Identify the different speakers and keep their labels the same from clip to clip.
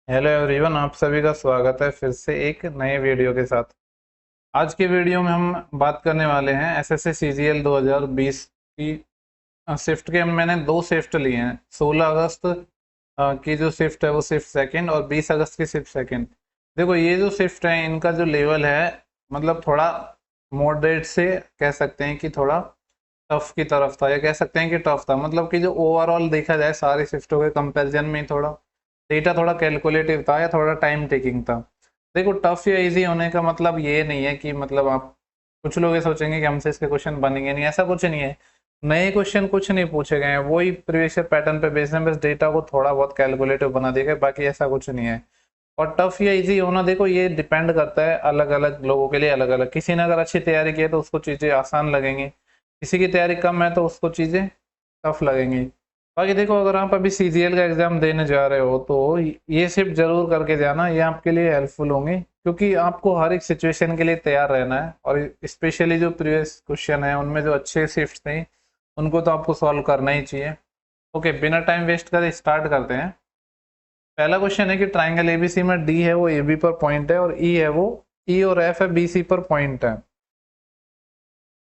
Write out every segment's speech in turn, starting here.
Speaker 1: Hello everyone, आप सभी का स्वागत है फिर से एक नए वीडियो के साथ। आज के वीडियो में हम बात करने वाले हैं एसएससी सीजीएल 2020 की शिफ्ट के। मैंने दो शिफ्ट लिए हैं। 16 अगस्त की जो शिफ्ट है वो शिफ्ट सेकंड, और 20 अगस्त की शिफ्ट सेकंड। देखो, ये जो शिफ्ट है इनका जो लेवल है, मतलब थोड़ा मॉडरेट से कह सकते हैं कि थोड़ा टफ की तरफ था, या कह सकते हैं कि टफ था। मतलब कि जो ओवरऑल देखा जाए सारी शिफ्टों के कंपैरिजन में थोड़ा डेटा थोड़ा कैलकुलेटिव था या थोड़ा टाइम टेकिंग था। देखो, टफ या इजी होने का मतलब ये नहीं है कि मतलब आप, कुछ लोग ये सोचेंगे कि हमसे इसके क्वेश्चन बनेंगे नहीं, ऐसा कुछ नहीं है। नए क्वेश्चन कुछ नहीं पूछे गए हैं, वही प्रीवियस ईयर पैटर्न पे बेस्ड है, बस डेटा को थोड़ा बहुत कैलकुलेटिव बना दिया गया, बाकी ऐसा कुछ नहीं है। और टफ या इजी होना, देखो ये डिपेंड करता है अलग अलग लोगों के लिए अलग अलग। किसी ने अगर अच्छी तैयारी की है तो उसको चीजें आसान लगेंगी, किसी की तैयारी कम है तो उसको चीजें टफ लगेंगी। बाकी देखो, अगर आप अभी सीजीएल का एग्जाम देने जा रहे हो तो ये शिफ्ट जरूर करके जाना, ये आपके लिए हेल्पफुल होंगे, क्योंकि आपको हर एक सिचुएशन के लिए तैयार रहना है। और स्पेशली जो प्रीवियस क्वेश्चन है उनमें जो अच्छे शिफ्ट थे उनको तो आपको सॉल्व करना ही चाहिए। ओके, बिना टाइम वेस्ट करे स्टार्ट करते हैं। पहला क्वेश्चन है कि ट्राइंगल एबीसी में डी है वो एबी पर पॉइंट है, और ई है वो ई, और एफ है बीसी पर पॉइंट है,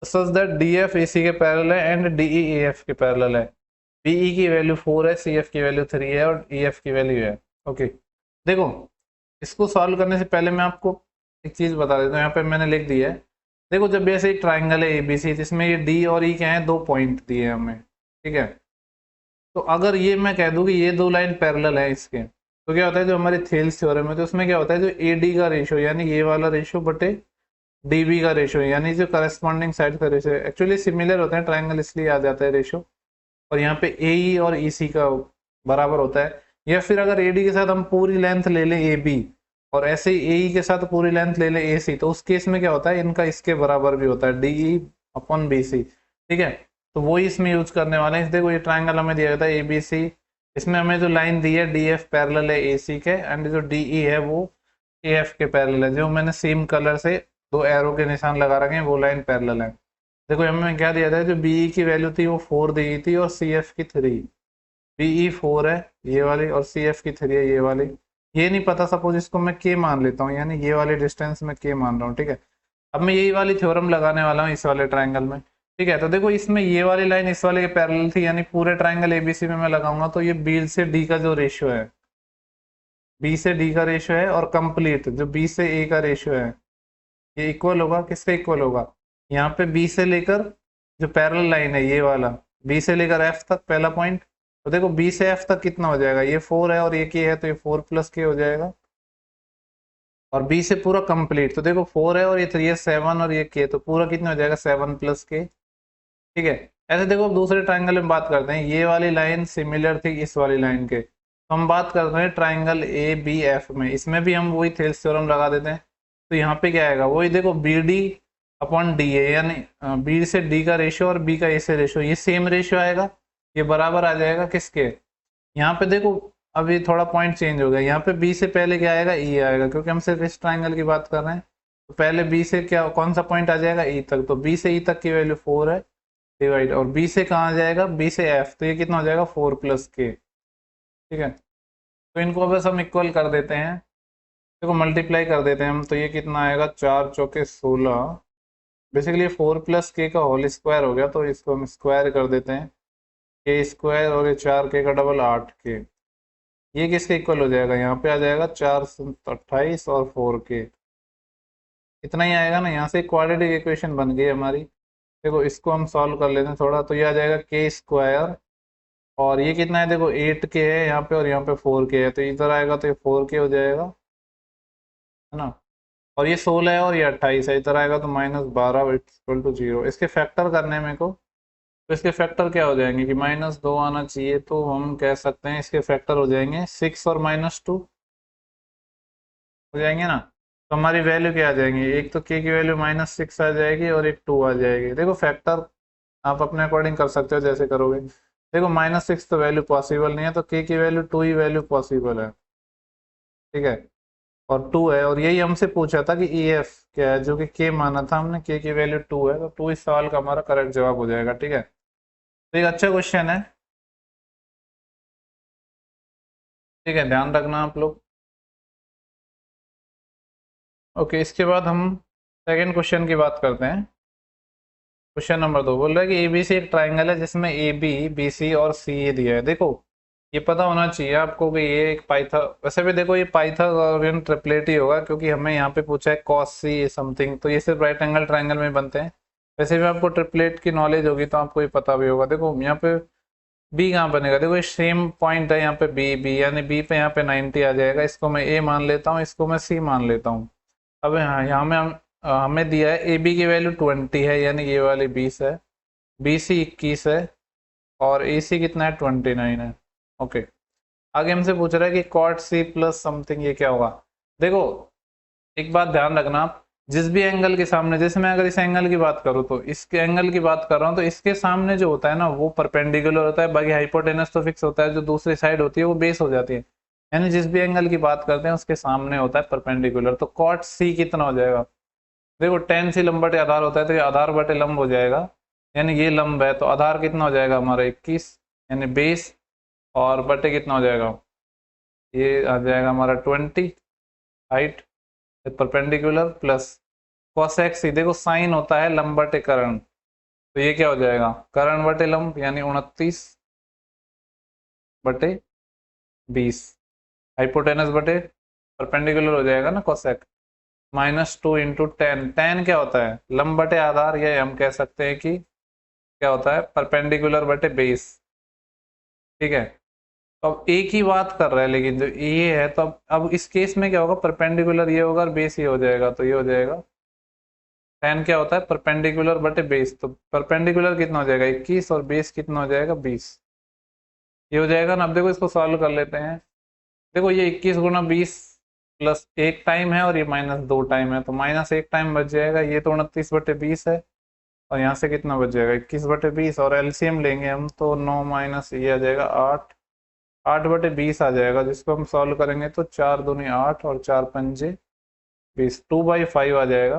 Speaker 1: such that D F A C के पैरेलल है and D E A F के पैरेलल है। बीई की वैल्यू 4 है, सी एफ की वैल्यू 3 है, और ई एफ की वैल्यू है। ओके, देखो इसको सॉल्व करने से पहले मैं आपको एक चीज बता देता हूँ, यहाँ पे मैंने लिख दिया है। देखो, जब ऐसे एक ट्राइंगल है एबीसी जिसमें ये डी और ई क्या है, दो पॉइंट दिए हैं हमें, ठीक है। तो अगर ये मैं कह दूं कि ये दो लाइन पैरेलल है इसके, तो क्या होता है, जो हमारे थेल्स थ्योरम है तो उसमें क्या होता है, जो ए डी का रेशियो यानी ये वाला रेशियो बटे डीबी का रेशियो, यानी जो करस्पॉन्डिंग साइड का रेशियो है, एक्चुअली सिमिलर होते हैं ट्राइंगल, इसलिए आ जाता है रेशियो। और यहाँ पे ए ई और ई सी का बराबर होता है। या फिर अगर ए डी के साथ हम पूरी लेंथ ले लें ए बी, और ऐसे ही ए ई के साथ पूरी लेंथ ले लें ए सी, तो उस केस में क्या होता है, इनका इसके बराबर भी होता है, D E upon B C, ठीक है। तो वही इसमें यूज करने वाले हैं। देखो, ये ट्राइंगल हमें दिया गया था ए बी सी, इसमें हमें जो लाइन दी है डी एफ पैरेलल है ए सी के, एंड जो डी ई है वो ए एफ के पैरेलल है। जो मैंने सेम कलर से दो एरो के निशान लगा रखे हैं वो लाइन पैरेलल है। देखो, हमें क्या दिया था, जो बीई की वैल्यू थी वो 4 दी गई थी, और सी एफ की 3। बीई 4 है ये वाली, और सी एफ की 3 है ये वाली। ये नहीं पता, सपोज इसको मैं के मान लेता हूँ, यानी ये वाली डिस्टेंस में के मान रहा हूँ, ठीक है। अब मैं यही वाली थ्योरम लगाने वाला हूँ इस वाले ट्राइंगल में, ठीक है। तो देखो, इसमें ये वाली लाइन इस वाले के पैरेलल थी, यानी पूरे ट्राइंगल एबीसी में मैं लगाऊंगा तो ये बी से डी का जो रेशियो है, बी से डी का रेशियो है, और कंप्लीट जो बी से ए का रेशियो है, ये इक्वल होगा, किसके इक्वल होगा, यहाँ पे बी से लेकर जो पैरेलल लाइन है ये वाला, बी से लेकर एफ तक पहला पॉइंट। तो देखो, बी से एफ तक कितना हो जाएगा, ये 4 है और ये के है, तो ये 4 प्लस के हो जाएगा। और बी से पूरा कंप्लीट, तो देखो 4 है और ये 3 है, 7, और ये के, तो पूरा कितना हो जाएगा, 7 प्लस के, ठीक है। ऐसे देखो, अब दूसरे ट्राइंगल में बात करते हैं। ये वाली लाइन सिमिलर थी इस वाली लाइन के, तो हम बात कर रहे हैं ट्राइंगल ए बी एफ में, इसमें भी हम वही थेल्स थ्योरम लगा देते हैं। तो यहाँ पे क्या आएगा, वही देखो B D upon D A, यानी बी से डी का रेशियो और बी का ए से रेशियो, ये सेम रेशियो आएगा, ये बराबर आ जाएगा किसके। यहाँ पे देखो, अभी थोड़ा पॉइंट चेंज हो गया, यहाँ पे बी से पहले क्या आएगा, ई आएगा, क्योंकि हम सिर्फ इस ट्राइंगल की बात कर रहे हैं। तो पहले बी से क्या, कौन सा पॉइंट आ जाएगा, ई तक, तो बी से ई तक की वैल्यू 4 है, डिवाइड, और बी से कहाँ जाएगा, बी से एफ, तो ये कितना हो जाएगा, 4 प्लस के, ठीक है। तो इनको बस हम इक्वल कर देते हैं, देखो मल्टीप्लाई कर देते हैं हम, तो ये कितना आएगा, 4 चौके 16, बेसिकली 4 प्लस के का होल स्क्वायर हो गया, तो इसको हम स्क्वायर कर देते हैं, के स्क्वायर, और ये 4 के का डबल 8 के, ये किसके इक्वल हो जाएगा, यहाँ पे आ जाएगा 4 28 और 4 के, इतना ही आएगा ना। यहाँ से क्वाड्रेटिक इक्वेशन बन गई हमारी। देखो, इसको हम सॉल्व कर लेते हैं थोड़ा, तो ये आ जाएगा के स्क्वायर, और ये कितना है, देखो 8 के है यहाँ पे, और यहाँ पे 4 के है, तो इधर आएगा तो ये 4 के हो जाएगा, है ना। और ये 16 है और ये 28 है, इधर आएगा तो -12 इक्वल टू 0। इसके फैक्टर करने में को, तो इसके फैक्टर क्या हो जाएंगे कि -2 आना चाहिए, तो हम कह सकते हैं इसके फैक्टर हो जाएंगे 6 और -2 हो जाएंगे ना। तो हमारी वैल्यू क्या आ जाएंगी, एक तो के की वैल्यू -6 आ जाएगी, और एक 2 आ जाएगी। देखो, फैक्टर आप अपने अकॉर्डिंग कर सकते हो जैसे करोगे। देखो, -6 तो वैल्यू पॉसिबल नहीं है, तो के की वैल्यू 2 ही वैल्यू पॉसिबल है, ठीक है। और 2 है, और यही हमसे पूछा था कि ई एफ क्या है, जो कि के माना था हमने, के की वैल्यू 2 है, तो 2 इस सवाल का हमारा करेक्ट जवाब हो जाएगा, ठीक है। तो एक अच्छा क्वेश्चन है, ठीक है, ध्यान रखना आप लोग। ओके, इसके बाद हम सेकंड क्वेश्चन की बात करते हैं। क्वेश्चन नंबर 2 बोल रहा है कि एबीसी एक ट्राइंगल है जिसमें ए बी बी सी और सी ए दिया है। देखो ये पता होना चाहिए आपको कि ये एक वैसे भी देखो ये पाइथागोरियन ट्रिपलेट ही होगा, क्योंकि हमें यहाँ पे पूछा है कॉस सी समथिंग, तो ये सिर्फ राइट एंगल ट्राइंगल में बनते हैं। वैसे भी आपको ट्रिपलेट की नॉलेज होगी तो आपको ये पता भी होगा। देखो यहाँ पे बी कहाँ बनेगा, देखो ये सेम पॉइंट है यहाँ पे बी बी, यानी बी पे यहाँ पे 90 आ जाएगा। इसको मैं ए मान लेता हूँ, इसको मैं सी मान लेता हूँ। अब यहाँ में हमें दिया है ए बी की वैल्यू 20 है, यानी ये वाली 20 है, बी सी 21 है और ए सी कितना है 29 है। ओके, आगे हमसे पूछ रहा है कि कॉट सी प्लस समथिंग ये क्या होगा। देखो एक बात ध्यान रखना आप, जिस भी एंगल के सामने, जैसे मैं अगर इस एंगल की बात करूँ तो इसके एंगल की बात कर रहा हूँ, तो इसके सामने जो होता है ना वो परपेंडिकुलर होता है, बाकी हाइपोटेनस तो फिक्स होता है, जो दूसरी साइड होती है वो बेस हो जाती है। यानी जिस भी एंगल की बात करते हैं उसके सामने होता है परपेंडिकुलर। तो कॉट सी कितना हो जाएगा, देखो टेन सी लंब बटे आधार होता है, तो ये आधार बटे लंब हो जाएगा, यानी ये लंब है तो आधार कितना हो जाएगा हमारा 21, यानी बेस, और बटे कितना हो जाएगा, ये आ जाएगा हमारा 20 height perpendicular, plus cos x, देखो साइन होता है लंब बटे कर्ण, तो ये क्या हो जाएगा कर्ण बटे लंब, यानी 29 बटे 20, हाइपोटेनस बटे परपेंडिकुलर हो जाएगा ना कॉसेक, -2 इंटू टेन। टेन क्या होता है लंब बटे आधार, या हम कह सकते हैं कि क्या होता है परपेंडिकुलर बटे बेस। ठीक है, तो अब एक ही बात कर रहा है, लेकिन जो ये है तो अब इस केस में क्या होगा, परपेंडिकुलर ये होगा और बेस ये हो जाएगा, तो ये हो जाएगा टेन क्या होता है परपेंडिकुलर बटे बेस, तो परपेंडिकुलर कितना हो जाएगा 21 और बेस कितना हो जाएगा 20, ये हो जाएगा ना। अब देखो इसको सॉल्व कर लेते हैं। देखो ये 21 गुना 20 प्लस एक टाइम है और ये -2 टाइम है, तो -1 टाइम बच जाएगा, ये तो 29/20 है, और यहाँ से कितना बच जाएगा 21/20, और एलसीएम लेंगे हम तो 9 माइनस ये आ जाएगा 8, 8/20 आ जाएगा, जिसको हम सॉल्व करेंगे तो 4 दूनी 8 और 4 पंजे 20, 2/5 आ जाएगा।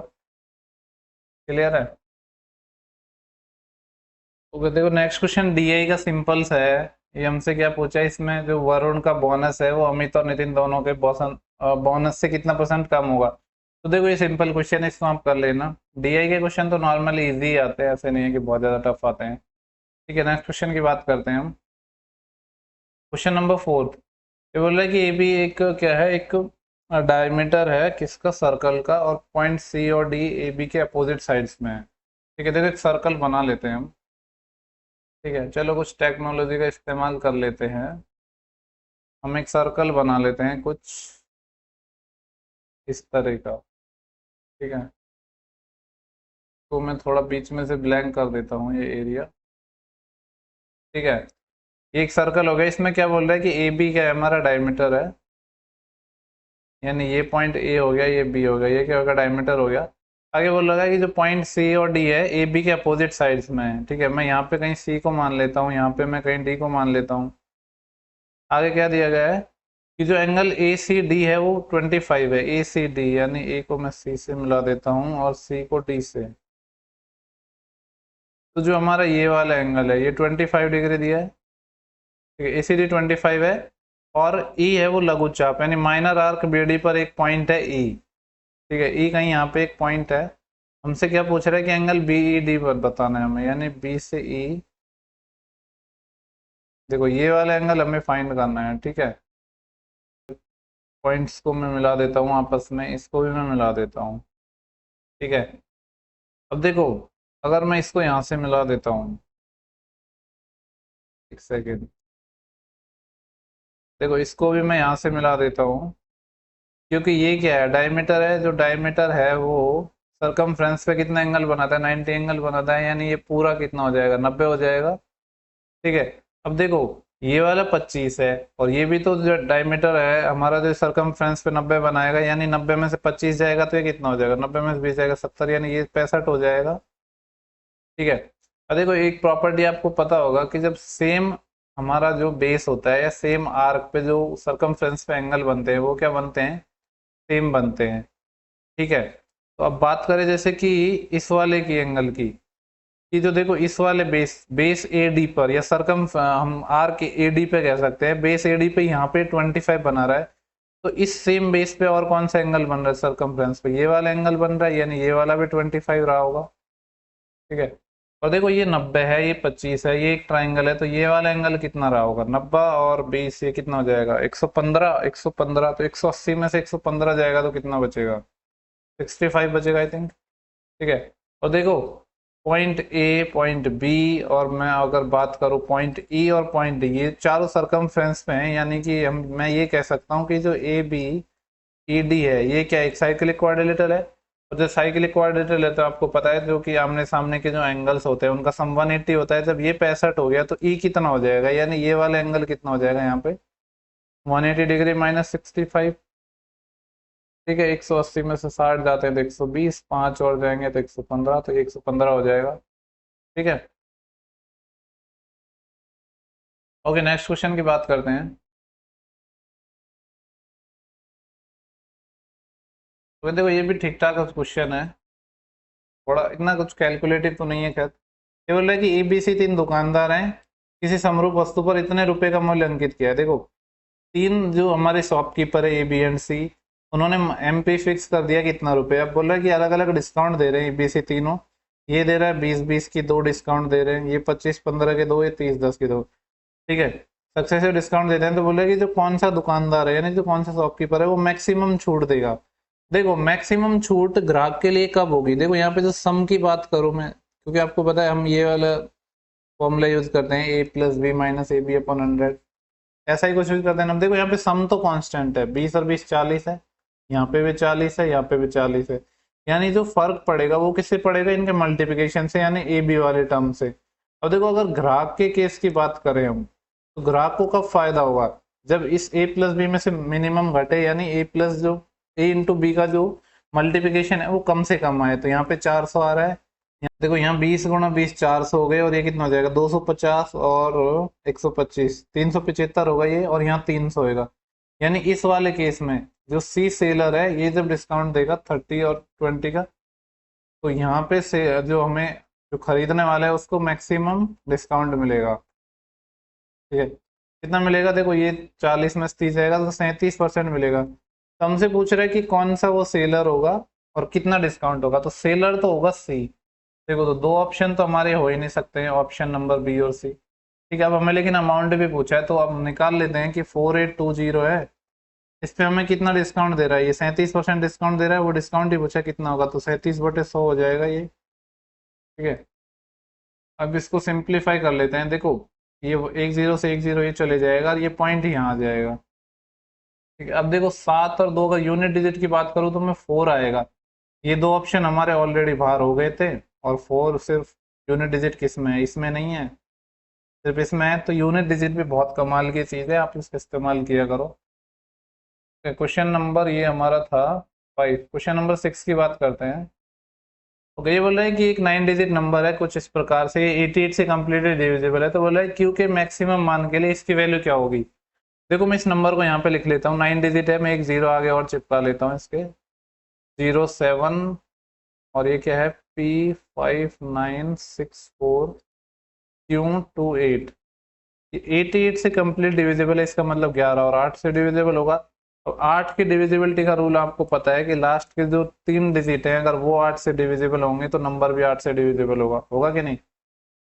Speaker 1: क्लियर है। तो देखो नेक्स्ट क्वेश्चन डीआई का सिंपल सा है। ये हमसे क्या पूछा है, इसमें जो वरुण का बोनस है वो अमित और नितिन दोनों के बोनस से कितना % कम होगा। तो देखो ये सिंपल क्वेश्चन है, इसको आप कर लेना। डीआई के क्वेश्चन तो नॉर्मली इजी आते हैं, ऐसे नहीं है कि बहुत ज़्यादा टफ आते हैं। ठीक है, नेक्स्ट क्वेश्चन की बात करते हैं हम। क्वेश्चन नंबर 4, ये बोल रहा है कि ए बी एक क्या है, एक डायमीटर है किसका, सर्कल का, और पॉइंट सी और डी ए बी के अपोजिट साइड्स में है। ठीक है, देखो एक सर्कल बना लेते हैं हम। ठीक है, चलो कुछ टेक्नोलॉजी का इस्तेमाल कर लेते हैं, हम एक सर्कल बना लेते हैं कुछ इस तरह का। ठीक है, तो मैं थोड़ा बीच में से ब्लैंक कर देता हूँ ये एरिया। ठीक है, ये एक सर्कल हो गया, इसमें क्या बोल रहा है कि ए बी क्या है, हमारा डायमीटर है, यानी ये पॉइंट ए हो गया, ये बी हो गया, ये क्या होगा डायमीटर हो गया। आगे बोल रहा है कि जो पॉइंट सी और डी है ए बी के अपोजिट साइड्स में है। ठीक है, मैं यहाँ पे कहीं सी को मान लेता हूँ, यहाँ पे मैं कहीं डी को मान लेता हूँ। आगे क्या दिया गया है कि जो एंगल ए सी डी है वो 25 है, ए सी डी, यानी ए को मैं सी से मिला देता हूँ और सी को डी से। तो जो हमारा ये वाला एंगल है ये 25 डिग्री दिया है। ठीक है, ए सी डी 25 है, और ई है वो लघु चाप, यानी माइनर आर्क बीडी पर एक पॉइंट है ई। ठीक है, ई कहीं यहाँ पे एक पॉइंट है। हमसे क्या पूछ रहा है कि एंगल बी ई डी पर बताना है हमें, यानी बी से ई। देखो ये वाला एंगल हमें फाइंड करना है। ठीक है, पॉइंट्स को मैं मिला देता हूँ आपस में, इसको भी मैं मिला देता हूँ। ठीक है, अब देखो अगर मैं इसको यहाँ से मिला देता हूँ, एक सेकेंड, देखो इसको भी मैं यहाँ से मिला देता हूँ, क्योंकि ये क्या है डायमीटर है, जो डायमीटर है वो सरकमफ्रेंस पे कितना एंगल बनाता है 90 एंगल बनाता है, यानी ये पूरा कितना हो जाएगा 90 हो जाएगा। ठीक है, अब देखो ये वाला 25 है, और ये भी तो जो डायमीटर है हमारा जो सरकमफ्रेंस पे 90 बनाएगा, यानी 90 में से 25 जाएगा तो ये कितना हो जाएगा 90 में से 20 जाएगा 70, यानी ये 65 हो जाएगा। ठीक है, अब देखो एक प्रॉपर्टी आपको पता होगा कि जब सेम हमारा जो बेस होता है या सेम आर्क पे जो सरकमफ्रेंस पे एंगल बनते हैं वो क्या बनते हैं, सेम बनते हैं। ठीक है, तो अब बात करें जैसे कि इस वाले की एंगल की, कि जो देखो इस वाले बेस बेस ए डी पर, या सरकम हम आर के ए डी पे कह सकते हैं, बेस ए डी पे यहाँ पे 25 बना रहा है, तो इस सेम बेस पे और कौन सा एंगल बन रहा है सरकमफ्रेंस पे, ये वाला एंगल बन रहा है, यानी ये वाला भी 25 रहा होगा। ठीक है, और देखो ये 90 है, ये 25 है, ये एक ट्राइंगल है, तो ये वाला एंगल कितना रहा होगा, 90 और 20, ये कितना हो जाएगा 115, 115, तो 180 में से 115 जाएगा तो कितना बचेगा, 65 बचेगा आई थिंक। ठीक है, और देखो पॉइंट ए, पॉइंट बी, और मैं अगर बात करूं पॉइंट ई और पॉइंट डी, ये चारों सरकमफ्रेंस में है, यानी कि हम मैं ये कह सकता हूं कि जो ए बी ई डी है ये क्या एक साइक्लिक क्वाड्रिलेटरल है। और जो साइक्लिक क्वाड्रिलेटरल है तो आपको पता है जो कि आमने सामने के जो एंगल्स होते हैं उनका सम 180 होता है। जब ये 65 हो गया तो ई कितना हो जाएगा, यानी ये वाला एंगल कितना हो जाएगा यहाँ पे 180 डिग्री माइनस 65। ठीक है, 180 में से 60 जाते हैं तो 120, 5 और जाएंगे तो 115, तो 115 हो जाएगा। ठीक है, ओके नेक्स्ट क्वेश्चन की बात करते हैं। तो देखो ये भी ठीक ठाक क्वेश्चन है, थोड़ा इतना कुछ कैलकुलेटिव तो नहीं है खैर। ये बोल रहा है कि एबीसी तीन दुकानदार हैं, किसी समरूप वस्तु पर इतने रुपए का मूल्य अंकित किया है। देखो तीन जो हमारे शॉपकीपर है ए बी एंड सी, उन्होंने एमपी फिक्स कर दिया कितना रुपए। अब बोल रहा है कि अलग अलग डिस्काउंट दे रहे हैं एबीसी तीनों, ये दे रहा है 20-20 की दो डिस्काउंट दे रहे हैं, ये 25-15 के दो, ये 30-10 की दो। ठीक है, सक्सेसिव डिस्काउंट देते हैं। तो बोल रहे हैं कि जो कौन सा दुकानदार है यानी जो कौन सा शॉपकीपर है वो मैक्सिमम छूट देगा। देखो मैक्सिमम छूट ग्राहक के लिए कब होगी, देखो यहाँ पे जो सम की बात करूं मैं, क्योंकि आपको पता है हम ये वाला फॉर्मूला यूज करते हैं a plus b minus a b upon 100, ऐसा ही कुछ यूज करते हैं। अब देखो यहाँ पे सम तो कांस्टेंट है, 20 और 20 40 है, यहाँ पे भी 40 है, यहाँ पे भी 40 है, यानी जो फर्क पड़ेगा वो किससे पड़ेगा, इनके मल्टीप्लिकेशन से, यानी ए बी वाले टर्म से। अब देखो अगर ग्राहक के केस की बात करें हम, तो ग्राहक को कब फायदा होगा, जब इस ए प्लस बी में से मिनिमम घटे, यानी ए प्लस जो ए इंटू बी का जो मल्टीप्लिकेशन है वो कम से कम आए। तो यहाँ पे 400 आ रहा है, यहाँ देखो यहाँ 20 गुणा 20 400 हो गए, और ये कितना हो जाएगा 250 और 125 375 होगा ये, और यहाँ 300 होगा। यानी इस वाले केस में जो सी सेलर है ये जब डिस्काउंट देगा 30 और 20 का, तो यहाँ पे से जो हमें जो खरीदने वाला है उसको मैक्सिमम डिस्काउंट मिलेगा। ठीक है, कितना मिलेगा, देखो ये 40 में से 30 जाएगा तो 37% मिलेगा। तो हमसे पूछ रहा है कि कौन सा वो सेलर होगा और कितना डिस्काउंट होगा, तो सेलर तो होगा सी। देखो तो दो ऑप्शन तो हमारे हो ही नहीं सकते हैं, ऑप्शन नंबर बी और सी। ठीक है, अब हमें लेकिन अमाउंट भी पूछा है तो अब निकाल लेते हैं कि 4820 है, इस पे हमें कितना डिस्काउंट दे रहा है, ये 37% डिस्काउंट दे रहा है, वो डिस्काउंट ही पूछा कितना होगा, तो 37/100 हो जाएगा ये। ठीक है, अब इसको सिंप्लीफाई कर लेते हैं। देखो ये एक जीरो से एक जीरो ये चले जाएगा और ये पॉइंट ही यहाँ आ जाएगा। ठीक है, अब देखो 7 और 2 का यूनिट डिजिट की बात करूँ तो मैं 4 आएगा, ये दो ऑप्शन हमारे ऑलरेडी बाहर हो गए थे, और 4 सिर्फ यूनिट डिजिट किस में है, इसमें नहीं है, सिर्फ इसमें है। तो यूनिट डिजिट भी बहुत कमाल की चीज़ है, आप इसका इस्तेमाल किया करो। क्वेश्चन नंबर ये हमारा था 5। क्वेश्चन नंबर 6 की बात करते हैं। ओके, ये बोल रहा है कि एक 9 डिजिट नंबर है कुछ इस प्रकार से, 88 से कम्प्लीटली डिविजिबल है। तो बोल रहा है क्यू के मैक्सिमम मान के लिए इसकी वैल्यू क्या होगी। देखो मैं इस नंबर को यहाँ पे लिख लेता हूँ, 9 डिजिट है, मैं एक जीरो आगे और चिपका लेता हूँ इसके, 07, और ये क्या है P5964Q28। ये 88 से कंप्लीट डिविजिबल है, इसका मतलब 11, और 8 से डिविजिबल होगा। तो 8 की डिविजिबिलिटी का रूल आपको पता है कि लास्ट के जो 3 डिजिट हैं अगर वो 8 से डिविजिबल होंगे तो नंबर भी 8 से डिविजिबल होगा, होगा कि नहीं।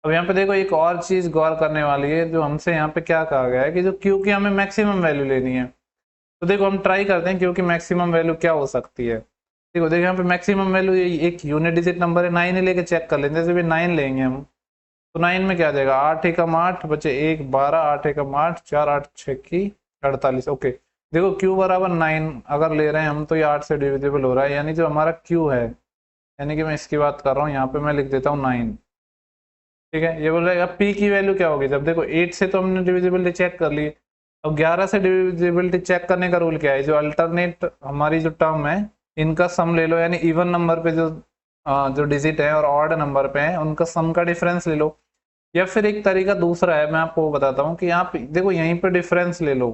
Speaker 1: अब यहाँ पे देखो एक और चीज गौर करने वाली है, जो हमसे यहाँ पे क्या कहा गया है कि जो क्यू की हमें मैक्सिमम वैल्यू लेनी है। तो देखो हम ट्राई करते हैं क्यू की मैक्सिमम वैल्यू क्या हो सकती है। देखो यहाँ पे मैक्सिमम वैल्यू एक यूनिट डिजिट नंबर है, 9 ही लेके चेक कर लेते हैं, जैसे भी 9 लेंगे हम, तो 9 में क्या आ जाएगा, 8 एकम 8 बचे 1 12, 8 एकम 8 4 8 6 की 48। ओके, देखो Q बराबर 9 अगर ले रहे हैं हम तो ये 8 से डिविजिबल हो रहा है, यानी जो हमारा Q है, यानी कि मैं इसकी बात कर रहा हूँ, यहाँ पे मैं लिख देता हूँ 9। ठीक है, ये बोल रहा है अब P की वैल्यू क्या होगी, जब देखो 8 से तो हमने डिविजिबिलिटी चेक कर ली, अब 11 से डिविजिबिलिटी चेक करने का रूल क्या है, जो अल्टरनेट हमारी जो टर्म है इनका सम ले लो, यानी इवन नंबर पे जो डिजिट है और ऑड नंबर पे है उनका सम का डिफरेंस ले लो। या फिर एक तरीका दूसरा है, मैं आपको बताता हूँ कि आप देखो यहीं पे डिफरेंस ले लो,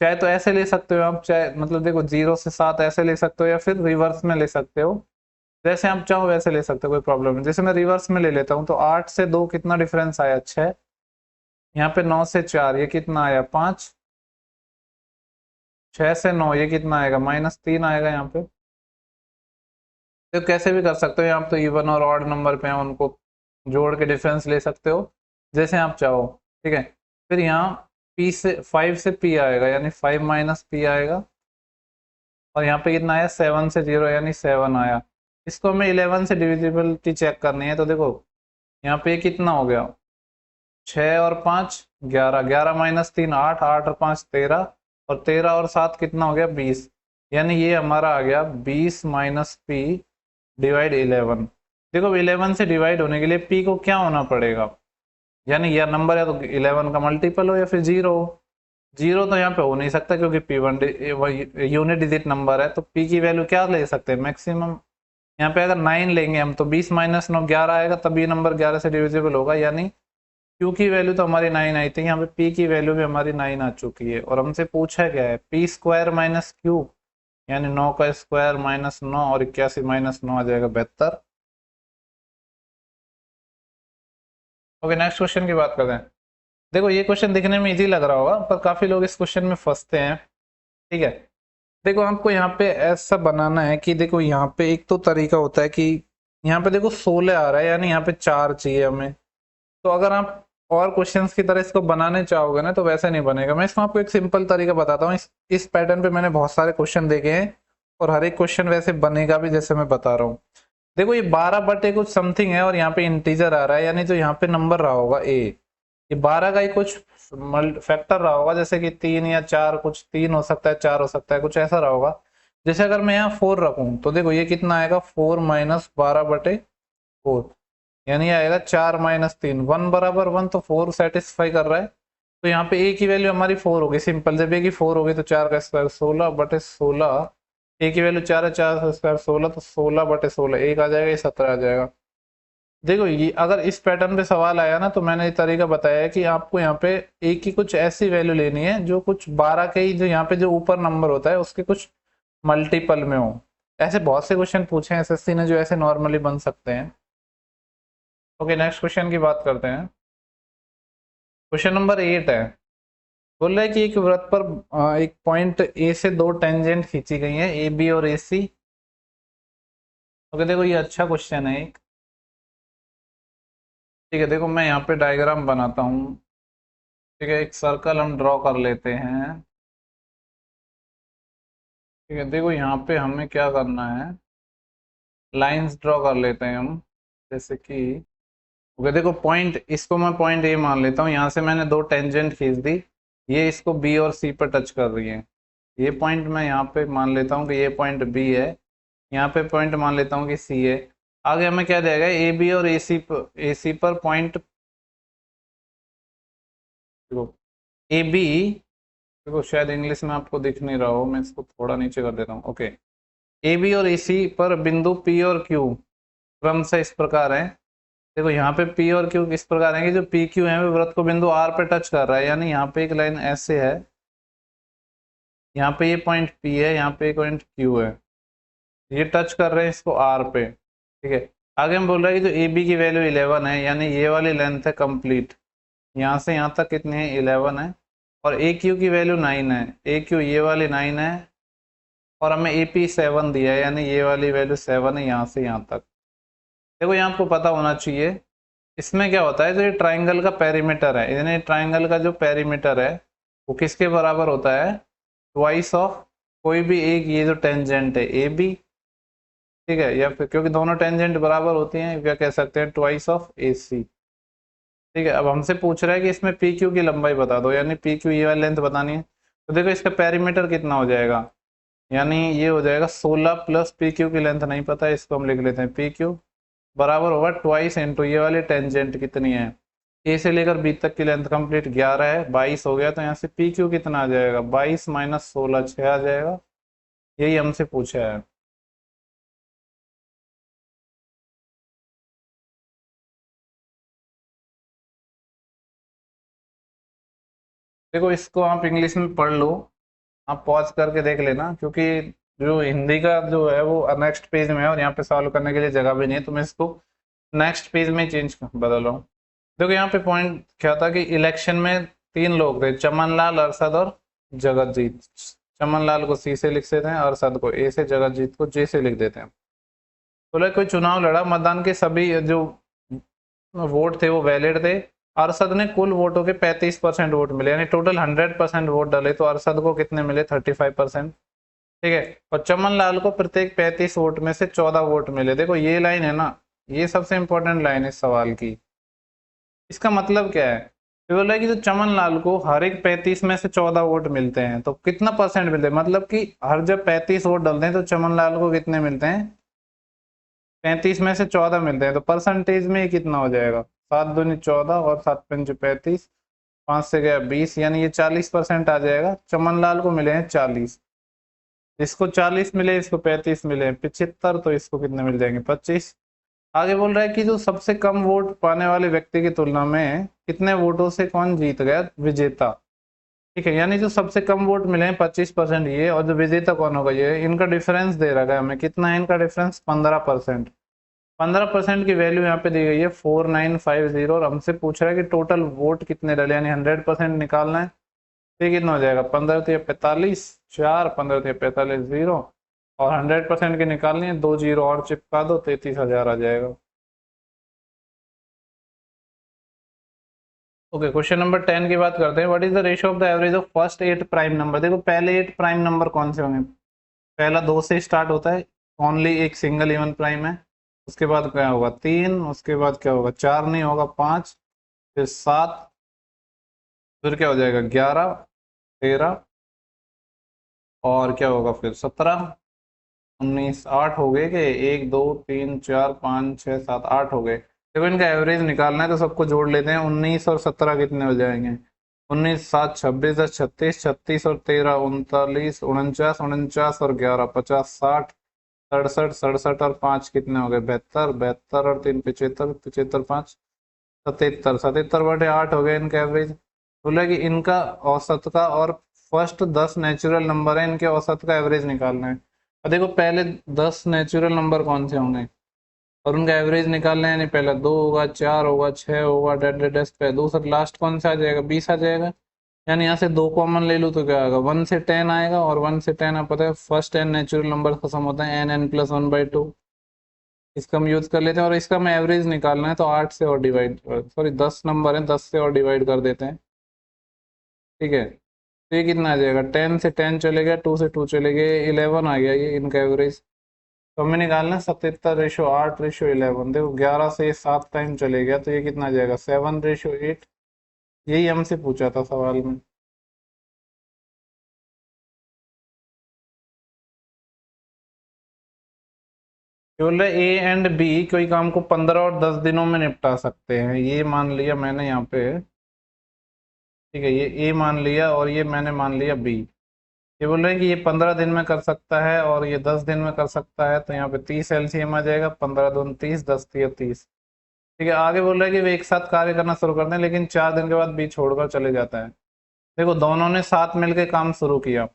Speaker 1: चाहे तो ऐसे ले सकते हो आप, चाहे मतलब देखो 0 से 7 ऐसे ले सकते हो, या फिर रिवर्स में ले सकते हो, जैसे आप चाहो वैसे ले सकते हो, कोई प्रॉब्लम नहीं। जैसे मैं रिवर्स में ले लेता हूँ तो 8 से 2 कितना डिफरेंस आया 6, यहाँ पे 9 से 4 ये कितना आया 5, 6 से 9 ये कितना आएगा, -3 आएगा यहाँ पे। तो कैसे भी कर सकते हो, यहाँ तो इवन और ऑड नंबर पे हैं, उनको जोड़ के डिफरेंस ले सकते हो जैसे आप चाहो, ठीक है। फिर यहाँ पी से 5 से पी आएगा, यानी 5 माइनस पी आएगा। और यहाँ पे कितना आया, 7 से 0 यानी 7 आया। इसको हमें 11 से डिविजिबिलिटी चेक करनी है, तो देखो यहाँ पे कितना हो गया, 6 और 5 11, 11 माइनस 3 8, 8 और 5 13, और 13 और 7 कितना हो गया, 20। यानी ये हमारा आ गया 20 माइनस पी डिवाइड 11। देखो 11 से डिवाइड होने के लिए पी को क्या होना पड़ेगा, यानी यह नंबर है तो 11 का मल्टीपल हो या फिर 0 हो। 0 तो यहाँ पे हो नहीं सकता क्योंकि P one unit digit number है, तो पी की वैल्यू क्या ले सकते हैं, मैक्सिमम। यहाँ पे अगर 9 लेंगे हम तो 20 माइनस 9 11 आएगा, तब ये नंबर 11 से डिविजिबल होगा, यानी क्यू की वैल्यू तो हमारी 9 आई थी, यहाँ पे पी की वैल्यू भी हमारी 9 आ चुकी है। और हमसे पूछा क्या है, पी स्क्वायर माइनस क्यू, यानी 9 का स्क्वायर माइनस 9 और 81 माइनस 9 आ जाएगा 72। ओके, नेक्स्ट क्वेश्चन की बात करते हैं। देखो ये क्वेश्चन दिखने में इजी लग रहा होगा, पर काफी लोग इस क्वेश्चन में फंसते हैं, ठीक है। देखो आपको यहाँ पे ऐसा बनाना है कि देखो यहाँ पे एक तो तरीका होता है कि यहाँ पे देखो 16 आ रहा है, यानी यहाँ पे 4 चाहिए हमें। तो अगर आप और क्वेश्चंस की तरह इसको बनाने चाहोगे ना, तो वैसे नहीं बनेगा। मैं इसमें आपको एक सिंपल तरीका बताता हूँ। इस पैटर्न पे मैंने बहुत सारे क्वेश्चन देखे हैं, और हर एक क्वेश्चन वैसे बनेगा भी जैसे मैं बता रहा हूँ। देखो ये 12 बटे कुछ समथिंग है, और यहाँ पे इंटीजर आ रहा है, यानी जो यहाँ पे नंबर रहा होगा ए, ये 12 का ही कुछ फैक्टर रहा होगा, जैसे कि 3 या 4, कुछ 3 हो सकता है, 4 हो सकता है, कुछ ऐसा रहा होगा। जैसे अगर मैं यहाँ 4 रखूं तो देखो ये कितना आएगा, 4 माइनस 12/4, यानी आएगा 4 माइनस 3, 1 बराबर 1, तो 4 सेटिस्फाई कर रहा है। तो यहाँ पे ए की वैल्यू हमारी 4 होगी, सिंपल। जब ए की 4 होगी तो 4 का स्क्वायर 16/16, ए की वैल्यू 4 है, 4 का स्क्वायर 16, तो 16/16 एक आ जाएगा, ये 17 आ जाएगा। देखो ये अगर इस पैटर्न पे सवाल आया ना, तो मैंने ये तरीका बताया है कि आपको यहाँ पे ए की कुछ ऐसी वैल्यू लेनी है जो कुछ 12 के ही, जो यहाँ पे जो ऊपर नंबर होता है उसके कुछ मल्टीपल में हो। ऐसे बहुत से क्वेश्चन पूछे हैं एसएससी ने जो ऐसे नॉर्मली बन सकते हैं। ओके, नेक्स्ट क्वेश्चन की बात करते हैं। क्वेश्चन नंबर 8 है। बोल रहा है कि एक वृत्त पर एक पॉइंट ए से 2 टेंजेंट खींची गई है, ए बी और ए सी। ओके, देखो ये अच्छा क्वेश्चन है एक, ठीक है। देखो मैं यहाँ पे डायग्राम बनाता हूँ, ठीक है। एक सर्कल हम ड्रॉ कर लेते हैं, ठीक है। देखो यहाँ पे हमें क्या करना है, लाइंस ड्रॉ कर लेते हैं हम, जैसे कि ओके। देखो पॉइंट, इसको मैं पॉइंट ए मान लेता हूँ, यहाँ से मैंने 2 टेंजेंट खींच दी, ये इसको बी और सी पर टच कर रही है। ये पॉइंट मैं यहाँ पे मान लेता हूँ कि ये पॉइंट बी है, यहाँ पे पॉइंट मान लेता हूँ कि सी है। आगे हमें क्या देगा, ए बी और ए सी पर पॉइंट, देखो ए बी, देखो शायद इंग्लिश में आपको दिख नहीं रहा हो, मैं इसको थोड़ा नीचे कर देता हूँ। ओके, ए बी और ए सी पर बिंदु पी और क्यू क्रम से इस प्रकार है। देखो यहाँ पे पी और क्यू इस प्रकार है कि जो पी क्यू है वो वृत्त को बिंदु आर पे टच कर रहा है, यानी यहाँ पे एक लाइन ऐसे है, यहाँ पे ये पॉइंट पी है, यहाँ पे एक पॉइंट क्यू है, ये टच कर रहे हैं इसको आर पे, ठीक है। आगे हम बोल रहे हैं कि जो ए बी की वैल्यू 11 है, यानी ये वाली लेंथ है कंप्लीट, यहाँ से यहाँ तक कितनी है, 11 है। और ए क्यू की वैल्यू 9 है, ए क्यू ये वाली 9 है, और हमें ए पी 7 दिया है, यानी ये वाली वैल्यू 7 है यहाँ से यहाँ तक। देखो यहाँ आपको पता होना चाहिए इसमें क्या होता है, जो ये ट्राइंगल का पेरीमीटर है, यानी ट्राइंगल का जो पेरीमीटर है वो किसके बराबर होता है, ट्वाइस ऑफ कोई भी एक ये जो टेंजेंट है ए बी, ठीक है। या फिर क्योंकि दोनों टेंजेंट बराबर होती हैं, क्या कह सकते हैं, ट्वाइस ऑफ ए सी, ठीक है। अब हमसे पूछ रहा है कि इसमें पी क्यू की लंबाई बता दो, यानी पी क्यू ये वाली लेंथ बतानी है। तो देखो इसका पेरीमीटर कितना हो जाएगा, यानी ये हो जाएगा 16 प्लस पी क्यू की लेंथ नहीं पता है, इसको हम लिख लेते हैं पी क्यू बराबर होगा ट्वाइस इंटू ये वाली टेंजेंट कितनी है, ए से लेकर बी तक की लेंथ कंप्लीट 11 है, 22 हो गया। तो यहाँ से पी क्यू कितना आ जाएगा, 22 माइनस 16 6 आ जाएगा। यही हमसे पूछा है। देखो इसको आप इंग्लिश में पढ़ लो, आप पॉज करके देख लेना, क्योंकि जो हिंदी का जो है वो नेक्स्ट पेज में है, और यहाँ पे सॉल्व करने के लिए जगह भी नहीं है, तो मैं इसको नेक्स्ट पेज में चेंज बदल रहा हूँ। देखो यहाँ पे पॉइंट क्या था कि इलेक्शन में 3 लोग थे, चमन लाल, अरशद और जगतजीत। चमन लाल को सी से लिख देते हैं, अरशद को ए से, जगजीत को जे से लिख देते हैं। बोले कोई चुनाव लड़ा, मतदान के सभी जो वोट थे वो वैलिड थे, अरशद ने कुल वोटों के 35% वोट मिले, यानी टोटल 100% वोट डाले तो अरशद को कितने मिले 35%। ठीक है, और चमन लाल को प्रत्येक 35 वोट में से 14 वोट मिले। देखो ये लाइन है ना, ये सबसे इंपॉर्टेंट लाइन है इस सवाल की। इसका मतलब क्या है, तो बोला है कि जो चमन लाल को हर एक 35 में से 14 वोट मिलते हैं तो कितना परसेंट मिलते हैं, मतलब कि हर जब 35 वोट डालते हैं तो चमन लाल को कितने मिलते हैं, 35 में से 14 मिलते हैं, तो परसेंटेज में ये कितना हो जाएगा, 7 दूनी 14 और 7 पंच 35, 5 से गया 20, यानी ये 40% आ जाएगा। चमन लाल को मिले हैं 40, इसको 40 मिले, इसको 35 मिले 75, तो इसको कितने मिल जाएंगे 25। आगे बोल रहा है कि जो सबसे कम वोट पाने वाले व्यक्ति की तुलना में कितने वोटों से कौन जीत गया, विजेता। ठीक है, यानी जो सबसे कम वोट मिले हैं 25% ये, और जो विजेता कौन होगा ये, इनका डिफरेंस दे रखा है हमें, कितना है इनका डिफरेंस 15%। 15% की वैल्यू यहाँ पे दी गई है 4950, और हमसे पूछ रहा है कि टोटल वोट कितने डाले, यानी 100% निकालना है। तो ये कितना हो जाएगा, 15 तो 45, 4, 15 तो 45 0, और 100% की निकालनी है, 2 जीरो और चिपका दो, 33,000 आ जाएगा। ओके, क्वेश्चन नंबर 10 की बात करते हैं। What is the ratio of the average of first 8 prime number. देखो पहले 8 प्राइम नंबर कौन से होंगे, पहला 2 से स्टार्ट होता है, ओनली एक सिंगल इवन प्राइम है, उसके बाद क्या होगा 3, उसके बाद क्या होगा 4 नहीं होगा 5, फिर 7, फिर क्या हो जाएगा 11, 13, और क्या होगा फिर 17, 19, 8 हो गए, के 1 2 3 4 5 6 7 8 हो गए। देखो इनका एवरेज निकालना है तो सबको जोड़ लेते हैं, 19 और 17 कितने हो जाएंगे, 19 7 26 10 36, 36 और 13 39, 49, 49 और 11 50, 60, 67, 67 और 5 कितने हो गए 72, 72 और 3 75, 75 5 77, 77 बटे 8 हो गए इनका एवरेज। बोला कि इनका औसत का, और फर्स्ट 10 नेचुरल नंबर है, इनके औसत का एवरेज निकालना है। और देखो पहले 10 नेचुरल नंबर कौन से होंगे और उनका एवरेज निकालना है, नहीं पहला 2 होगा, 4 होगा, 6 होगा, डेड डेड पे दूसरा लास्ट कौन सा आ जाएगा 20 आ जाएगा। यानी यहाँ से 2 कॉमन ले लूँ तो क्या आएगा 1 से 10 आएगा, और 1 से 10 आप पता है फर्स्ट n नेचुरल नंबर खत्म होता है n+1/2, इसका हम यूज कर लेते हैं। और इसका हमें एवरेज निकालना है तो 8 से और डिवाइड, सॉरी 10 नंबर है 10 से और डिवाइड कर देते हैं। ठीक है, तो ये कितना आ जाएगा 10 से 10 चले गया, 2 से 2 चले गए, 11 आ गया ये इनका एवरेज। तो हमें निकालना है 77:8:11। देखो 11 से 7 टाइम चले गया तो ये कितना आ जाएगा 7:8। यही हमसे पूछा था सवाल में। बोल रहे ए एंड बी कोई काम को 15 और 10 दिनों में निपटा सकते हैं, ये मान लिया मैंने यहाँ पे। ठीक है, ये ए मान लिया और ये मैंने मान लिया बी। ये बोल रहे हैं कि ये 15 दिन में कर सकता है और ये 10 दिन में कर सकता है, तो यहाँ पे 30 एलसीएम आ जाएगा, 15 दूनी 30, 10 तिया 30। ठीक है, आगे बोल रहा है कि वे एक साथ कार्य करना शुरू करते हैं लेकिन 4 दिन के बाद बी छोड़कर चले जाता है। देखो दोनों ने साथ मिलकर काम शुरू किया,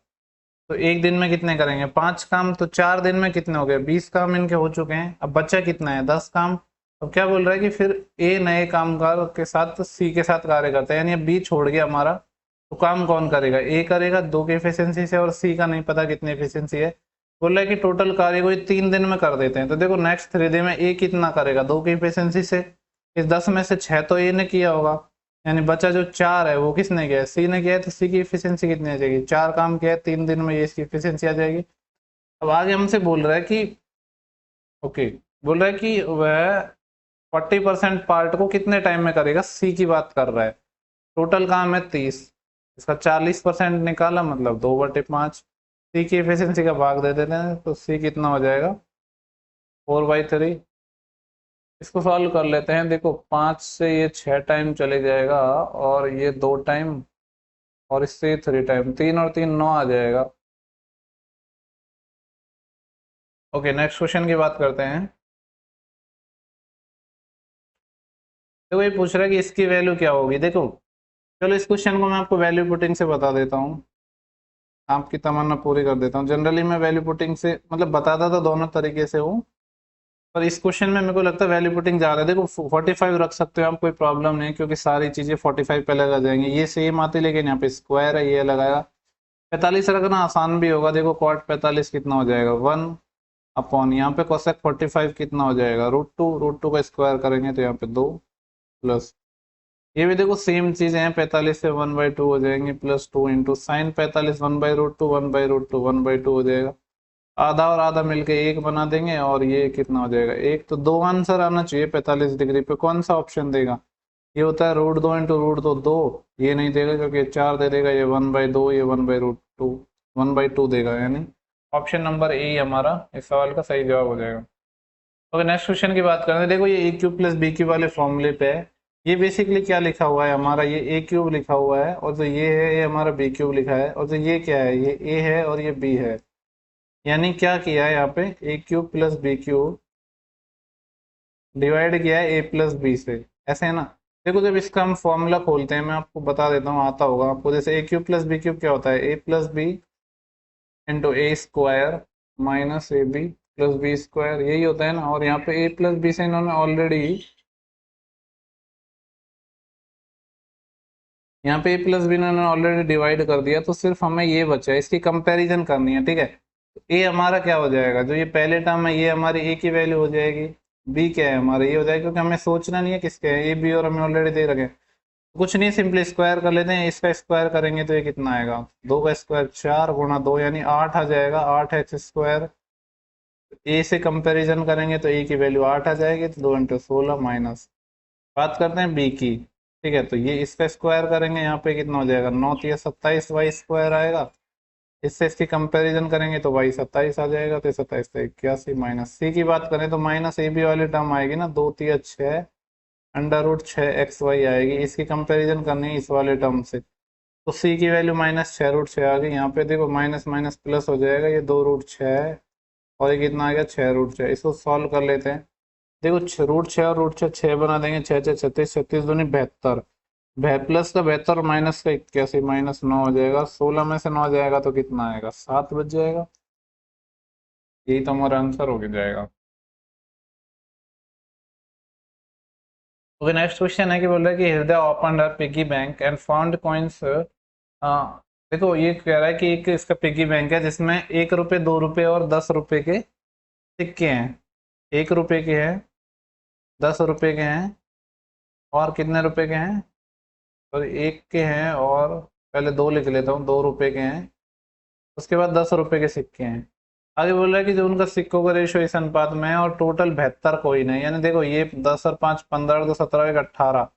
Speaker 1: तो एक दिन में कितने करेंगे 5 काम, तो 4 दिन में कितने हो गए 20 काम इनके हो चुके हैं। अब बच्चा कितना है 10 काम। तो क्या बोल रहा है कि फिर ए नए कामगार के साथ सी के साथ कार्य करता है, यानी अब बी छोड़ गया हमारा, तो काम कौन करेगा ए करेगा 2 की एफिशिएंसी से, और सी का नहीं पता कितनी एफिशिएंसी है। बोल रहा है कि टोटल कार्य को 3 दिन में कर देते हैं। तो देखो नेक्स्ट 3 दिन में ए कितना करेगा 2 की एफिशिएंसी से, इस 10 में से 6 तो ए ने किया होगा, यानी बचा जो 4 है वो किसने किया है सी ने किया है, तो सी की एफिशिएंसी कितनी आ जाएगी 4 काम किया है 3 दिन में, ये इसकी एफिशिएंसी आ जाएगी। अब आगे हमसे बोल रहा है कि ओके, बोल रहा है कि वह 40% पार्ट को कितने टाइम में करेगा, सी की बात कर रहा है। टोटल काम है 30, इसका 40% निकाला मतलब 2/5। सी की एफिशिएंसी का भाग दे देते हैं तो सी कितना हो जाएगा 4/3। इसको सॉल्व कर लेते हैं। देखो 5 से ये 6 टाइम चले जाएगा, और ये 2 टाइम, और इससे 3 टाइम, 3 और 3 9 आ जाएगा। ओके, नेक्स्ट क्वेश्चन की बात करते हैं। देखो ये पूछ रहा है कि इसकी वैल्यू क्या होगी। देखो चलो इस क्वेश्चन को मैं आपको वैल्यू पुटिंग से बता देता हूँ, आपकी तमन्ना पूरी कर देता हूँ। जनरली मैं वैल्यू पुटिंग से मतलब बताता तो दोनों तरीके से हूँ, पर इस क्वेश्चन में मेरे को लगता है वैल्यू पुटिंग ज़्यादा है। देखो 45 रख सकते हो आप, कोई प्रॉब्लम नहीं, क्योंकि सारी चीज़ें 45 पे लगा जाएंगी। ये सेम आती, लेकिन यहाँ पे स्क्वायर है ये लगाया, 45 रखना आसान भी होगा, देखो कॉट 45 कितना हो जाएगा 1 अपॉन यहाँ पे कोसेक 45 कितना हो जाएगा रूट टू का स्क्वायर करेंगे तो यहाँ पे 2 प्लस ये भी देखो सेम चीजें हैं, 45 से 1/2 हो जाएंगे प्लस 2 इंटू साइन 45 1/√2 1/√2 1/2 हो जाएगा, आधा और आधा मिलके एक बना देंगे और ये कितना हो जाएगा एक। तो दो आंसर आना चाहिए 45 डिग्री पे, कौन सा ऑप्शन देगा? ये होता है √2 इंटू √2 2, ये नहीं देगा क्योंकि 4 दे देगा, ये 1/2 ये 1/√2 1/2 देगा, यानी ऑप्शन नंबर ए हमारा इस सवाल का सही जवाब हो जाएगा। ओके नेक्स्ट क्वेश्चन की बात करें, देखो ये ए क्यूब प्लस बी क्यूब वाले फॉर्मूले पे है, ये बेसिकली क्या लिखा हुआ है हमारा, ये ए क्यूब लिखा हुआ है और जो ये है ये हमारा बी क्यूब लिखा है, और जो ये क्या है ये ए है और ये बी है, यानी क्या किया है यहाँ पे a cube plus b cube divide किया है ए प्लस बी से, ऐसे है ना। देखो जब इसका हम फॉर्मूला खोलते हैं, मैं आपको बता देता हूँ, आता होगा आपको, जैसे a cube plus b cube क्या होता है a plus b into a square minus a b plus b square, यही होता है ना। और यहाँ पे ए प्लस बी से इन्होंने ऑलरेडी यहाँ पे ए प्लस बी इन्होंने ऑलरेडी डिवाइड कर दिया, तो सिर्फ हमें ये बचा है, इसकी कंपैरिजन करनी है, ठीक है। ए हमारा क्या हो जाएगा, जो ये पहले टर्म है ये हमारी ए की वैल्यू हो जाएगी, बी क्या है हमारा ये हो जाएगा, क्योंकि हमें सोचना नहीं है किसके है, ए बी और हमें ऑलरेडी दे रखे हैं। कुछ नहीं, सिंपली स्क्वायर कर लेते हैं, इसका स्क्वायर करेंगे तो ये कितना आएगा 2 का स्क्वायर 4 गुणा 2 यानी 8 आ जाएगा, 8x स्क्वायर। ए से कंपैरिजन करेंगे तो ए की वैल्यू 8 आ जाएगी, तो 2 इंटू 16 माइनस, बात करते हैं बी की, ठीक है। तो ये इसका स्क्वायर करेंगे, यहाँ पे कितना हो जाएगा 9 या 27 वाई स्क्वायर आएगा, इससे इसकी कंपैरिजन करेंगे तो वाई 27 आ जाएगा, तो 27 से 81 माइनस सी की बात करें तो माइनस ए बी वाली टर्म आएगी ना, 2 तिया 6 √6 xy आएगी, इसकी कंपैरिजन करनी है इस वाले टर्म से, तो सी की वैल्यू -6√6 आ गई। यहाँ पे देखो माइनस माइनस प्लस हो जाएगा, ये 2√6 और ये कितना आ गया 6√6, इसको सॉल्व कर लेते हैं। देखो √6 और √6 6 बना देंगे, 6 6 36 36 दूनी 72, प्लस का 72 और माइनस का 81 -9 हो जाएगा, 16 में से 9 जाएगा तो कितना आएगा 7 बच जाएगा, यही तो हमारा आंसर हो जाएगा। ओके नेक्स्ट क्वेश्चन है कि बोल रहा है कि हृदय open a piggy bank and found coins. देखो ये कह रहा है कि एक इसका पिगी बैंक है जिसमें 1 रुपये 2 रुपये और 10 रुपये के सिक्के हैं, 1 रुपये के हैं, 10 रुपये के हैं और कितने रुपए के हैं, और एक के हैं, और पहले दो लिख लेता हूँ, 2 रुपये के हैं, उसके बाद 10 रुपये के सिक्के हैं। आगे बोल रहा है कि जो उनका सिक्कों का रेशो इस अनुपात में है और टोटल 72 कोइन है, यानी देखो ये 10 और 5 15 तो 17 एक 18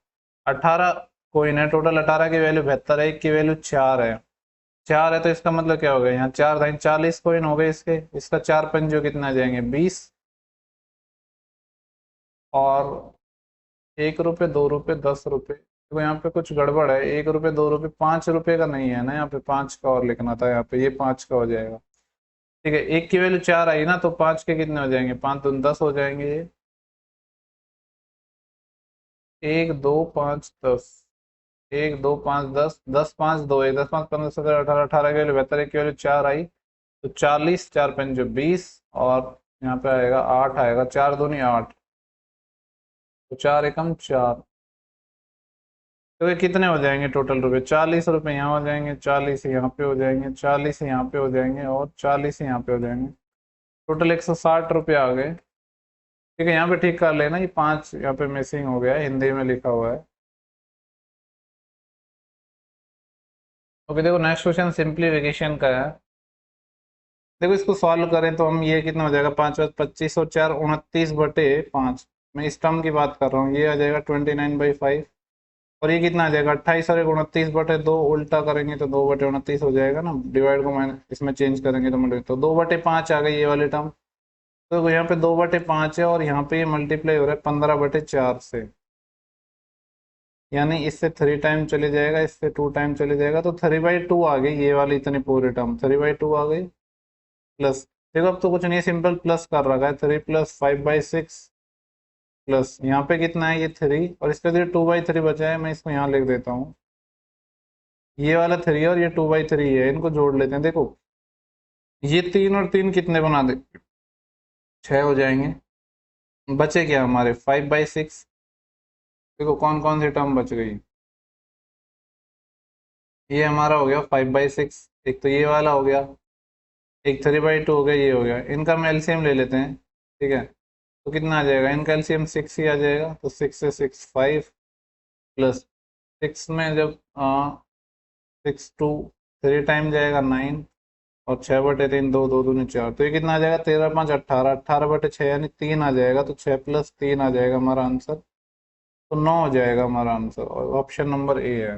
Speaker 1: 18 कोइन है, टोटल 18 की वैल्यू 72 है, एक की वैल्यू 4 है, 4 है तो इसका मतलब क्या हो गया, यहाँ 4 था 40 कोइन हो गए इसके, इसका 4 पंजो कितना आ जाएंगे 20, और 1 रुपये 2 रुपये 10 रुपये, तो यहाँ पे कुछ गड़बड़ है, 1 रुपये 2 रुपये 5 रुपये का नहीं है ना, यहाँ पे 5 का और लिखना था, यहाँ पे ये 5 का हो जाएगा, ठीक है। एक की वैल्यू 4 आई ना, तो 5 के कितने हो जाएंगे, 5 दूनी 10 हो जाएंगे, ये 1 2 5 10, 1 2 5 10, 10 5 2 1 10 5 15 17 18 18 की वैल्यू 72, एक की वैल्यू 4 आई, तो 40 4 पंजे 20, और यहाँ पे आएगा 8 आएगा, 4 दूनी 8, तो 4 एकम 4, तो ये कितने हो जाएंगे टोटल रुपए, 40 रुपये यहाँ हो जाएंगे, 40 यहाँ पे हो जाएंगे, 40 यहाँ पे हो जाएंगे और 40 यहाँ पे हो जाएंगे, टोटल 160 रुपये आ गए, ठीक है। यहाँ पे ठीक कर लेना, ये 5 यहाँ पे मिसिंग हो गया है, हिंदी में लिखा हुआ है। ओके देखो नेक्स्ट क्वेश्चन सिंप्लीफिकेशन का है, देखो इसको सॉल्व करें तो हम ये कितना हो जाएगा 5 5 25 और 4 29/5, मैं इस टर्म की बात कर रहा हूँ, ये आ जाएगा 29/5, और ये कितना आ जाएगा 28 और 29/2, उल्टा करेंगे तो 2/29 हो जाएगा ना, डिवाइड को मैंने इसमें चेंज करेंगे तो मल्टीप्लाई, तो 2/5 आ गई ये वाली टर्म, तो यहाँ पे 2/5 है और यहाँ पे ये मल्टीप्लाई हो रहा है 15/4 से, यानी इससे 3 टाइम चले जाएगा, इससे 2 टाइम चले जाएगा, तो 3/2 आ गई ये वाली इतनी पूरी टर्म, 3/2 आ गई, प्लस देखो अब तो कुछ नहीं, सिंपल प्लस कर रखा है, 3 + 5/6 प्लस यहाँ पे कितना है ये 3, और इसका जो 2/3 बचा है मैं इसको यहाँ लिख देता हूँ, ये वाला 3 और ये 2/3 है, इनको जोड़ लेते हैं। देखो ये 3 और 3 कितने बना दे 6 हो जाएंगे, बचे क्या हमारे 5/6, देखो कौन कौन सी टर्म बच गई, ये हमारा हो गया 5/6, एक तो ये वाला हो गया, एक 3/2 हो गया, ये हो गया। इनका हम एलसीएम ले लेते हैं, ठीक है। तो कितना आ जाएगा, इनका एलसीएम 6 ही आ जाएगा। तो 6 से 6 5 प्लस 6 में जब 6 2 3 टाइम जाएगा 9, और 6/3 2 2 दूनी 4, तो ये कितना आ जाएगा 13 5 18, 18/6 यानी 3 आ जाएगा। तो 6 + 3 आ जाएगा हमारा आंसर, तो 9 हो जाएगा हमारा आंसर, और ऑप्शन नंबर ए है।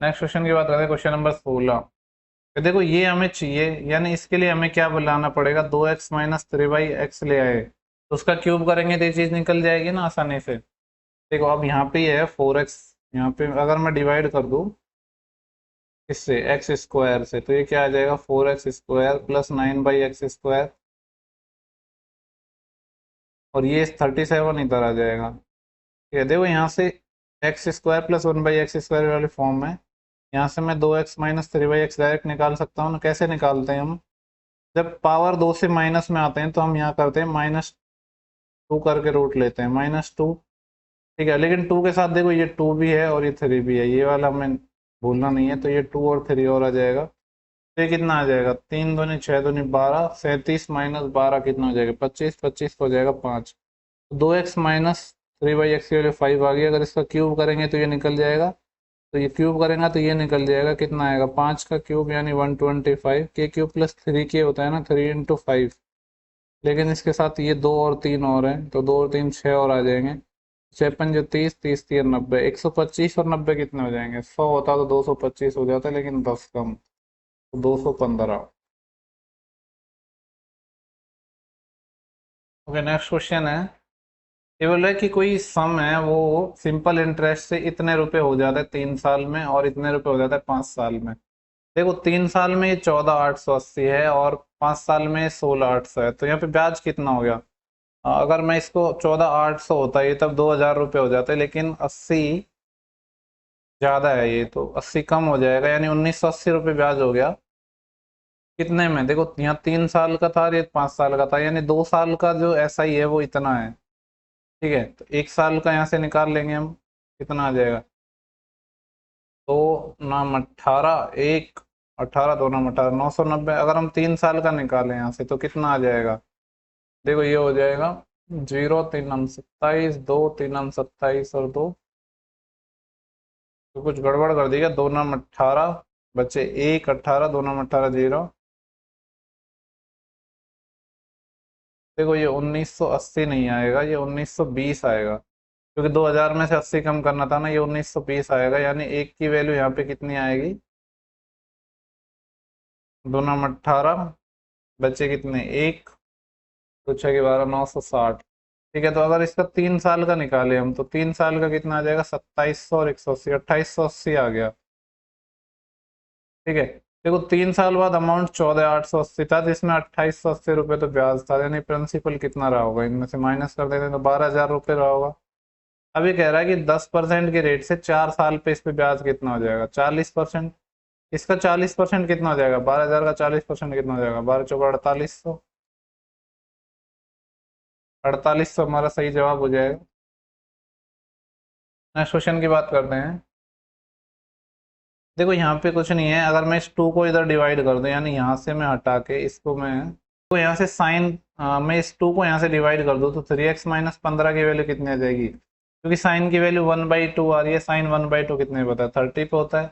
Speaker 1: नेक्स्ट क्वेश्चन की बात करते हैं, क्वेश्चन नंबर 16। तो देखो ये हमें चाहिए, यानी इसके लिए हमें क्या बनाना पड़ेगा, 2x - 3x ले आए, तो उसका क्यूब करेंगे तो ये चीज निकल जाएगी ना आसानी से। देखो अब यहाँ पे ये है 4x, यहाँ पे अगर मैं डिवाइड कर दूं इससे एक्स स्क्वायर से, तो ये क्या आ जाएगा 4x² + 9/x², और ये 37 इधर आ जाएगा। ठीक है, देखो यहाँ से x² + 1/x² वाले फॉर्म में, यहाँ से मैं 2x - 3x डायरेक्ट निकाल सकता हूँ ना। कैसे निकालते हैं हम, जब पावर 2 से माइनस में आते हैं तो हम यहाँ करते हैं -2 करके रूट लेते हैं, -2। ठीक है, लेकिन 2 के साथ देखो ये 2 भी है और ये 3 भी है, ये वाला हमें भूलना नहीं है। तो ये 2 और 3 और आ जाएगा, तो ये कितना आ जाएगा, 3 दूनी 6 दूनी 12, 37 - 12 कितना हो जाएगा 25, 25 हो जाएगा 5। 2x - 3/x की वैल्यू 5 आ गई। अगर इसका क्यूब करेंगे तो ये निकल जाएगा, तो ये क्यूब करेंगे तो ये निकल जाएगा, कितना आएगा 5 का क्यूब यानी 125, के क्यूब + 3 के होता है ना, 3 × 5। लेकिन इसके साथ ये 2 और 3 और हैं, तो 2 और 3 6 और आ जाएंगे। 6 पंजे 30, 30 3 90, 125 और 90 कितने हो जाएंगे, 100 होता तो 225 हो जाता, लेकिन 10 कम, तो 215। ओके, नेक्स्ट क्वेश्चन है। ये बोल रहा है कि कोई सम है, वो सिंपल इंटरेस्ट से इतने रुपए हो जाता है 3 साल में, और इतने रुपए हो जाता है 5 साल में। देखो 3 साल में ये 14,880 है, और 5 साल में 16,800 है, तो यहाँ पे ब्याज कितना हो गया। अगर मैं इसको 14,800 होता है ये, तब 2,000 रुपये हो जाते, लेकिन 80 ज्यादा है, ये तो 80 कम हो जाएगा, यानी 1,980 रुपये ब्याज हो गया। कितने में, देखो यहाँ 3 साल का था और ये 5 साल का था, यानी 2 साल का जो SI है वो इतना है। ठीक है, तो 1 साल का यहाँ से निकाल लेंगे हम, कितना आ जाएगा, 2×9 = 18, 1 18, 2×9 = 18, 990। अगर हम 3 साल का निकालें यहाँ से तो कितना आ जाएगा, देखो ये हो जाएगा 0 3 27, 2 3 27 और 2, तो कुछ गड़बड़ कर दिया, 2×18 बचे 1 18, 2×18 0। देखो ये 1,980 नहीं आएगा, ये 1,920 आएगा, क्योंकि 2,000 में से 80 कम करना था ना, ये 1,920 आएगा। यानी एक की वैल्यू यहाँ पे कितनी आएगी, 2×18 बचे कितने 1, तो 6 के 12, 960। ठीक है, तो अगर इसका 3 साल का निकाले हम, तो 3 साल का कितना आ जाएगा 2700 और 180, 2880 आ गया। ठीक है, देखो 3 साल बाद अमाउंट 14,880 था, जिसमें 2880 रुपये तो ब्याज था, यानी प्रिंसिपल कितना रहा होगा, इनमें से माइनस कर देते हैं तो 12,000 रुपये रहा होगा। अभी कह रहा है कि 10% के रेट से 4 साल पे इस पे ब्याज कितना हो जाएगा, 40%। इसका 40% कितना हो जाएगा, 12,000 का 40% कितना हो जाएगा, 12 चौका 4800, 4800 हमारा सही जवाब हो जाएगा। नेक्स्ट क्वेश्चन की बात करते हैं। देखो यहाँ पे कुछ नहीं है, अगर मैं इस 2 को इधर डिवाइड कर दूं, यानी यहाँ से मैं हटा के इसको मैं, तो यहाँ से साइन, मैं इस 2 को यहाँ से डिवाइड कर दूं, तो 3x - 15 की वैल्यू कितनी आ जाएगी, क्योंकि साइन की वैल्यू 1/2 आ रही है। साइन 1/2 कितने पे होता है, 30 पे होता है।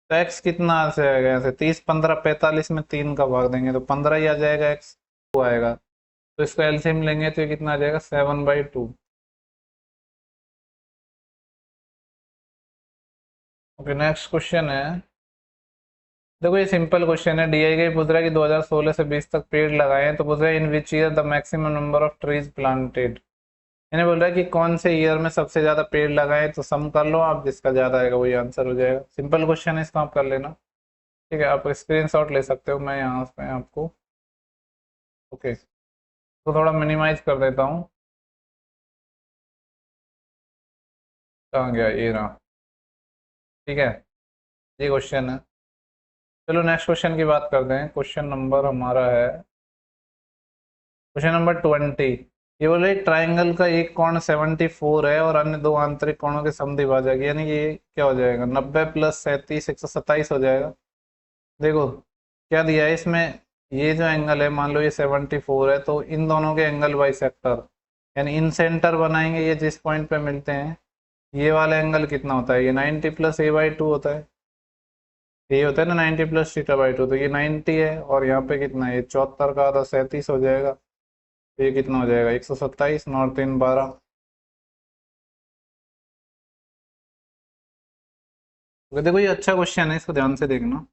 Speaker 1: तो x कितना से आएगा, यहाँ से 30 15 45 में 3 का भाग देंगे तो 15 ही आ जाएगा, x 2 आएगा। तो इसका एलसीएम लेंगे तो ये कितना आ जाएगा 7/2। ओके, नेक्स्ट क्वेश्चन है। देखो ये सिंपल क्वेश्चन है, DI पूछ रहा है कि 2016 से 20 तक पेड़ लगाए हैं, तो पूछ रहा है in which year the maximum number of trees planted. इन्हें बोल रहा है कि कौन से ईयर में सबसे ज्यादा पेड़ लगाए, तो सम कर लो आप, जिसका ज्यादा आएगा वही आंसर हो जाएगा। सिंपल क्वेश्चन है, इसको आप कर लेना। ठीक है, आप स्क्रीनशॉट ले सकते हो, मैं यहाँ पे आपको, ओके, तो थोड़ा मिनिमाइज कर देता हूँ। कहाँ गया, ये रहा। ठीक है, ये क्वेश्चन है। चलो नेक्स्ट क्वेश्चन की बात करते हैं। क्वेश्चन नंबर हमारा है क्वेश्चन नंबर 20। ये बोले ट्राइंगल का एक कोण 74 है और अन्य दो आंतरिक कोणों के समद्विभाजक, यानी ये क्या हो जाएगा, 90 प्लस 37 127 हो जाएगा। देखो क्या दिया है इसमें, ये जो एंगल है मान लो ये 74 है, तो इन दोनों के एंगल बाइसेक्टर, यानी इन सेंटर बनाएंगे, ये जिस पॉइंट पे मिलते हैं, ये वाला एंगल कितना होता है, ये 90 प्लस a/2 होता है, ये होता है ना 90 प्लस θ/2, तो ये 90 है, और यहाँ पे कितना है, ये 74 का आधा 37 हो जाएगा, तो ये कितना हो जाएगा 127, 9 और 3 12। तो देखो ये अच्छा क्वेश्चन है, इसको ध्यान से देखना।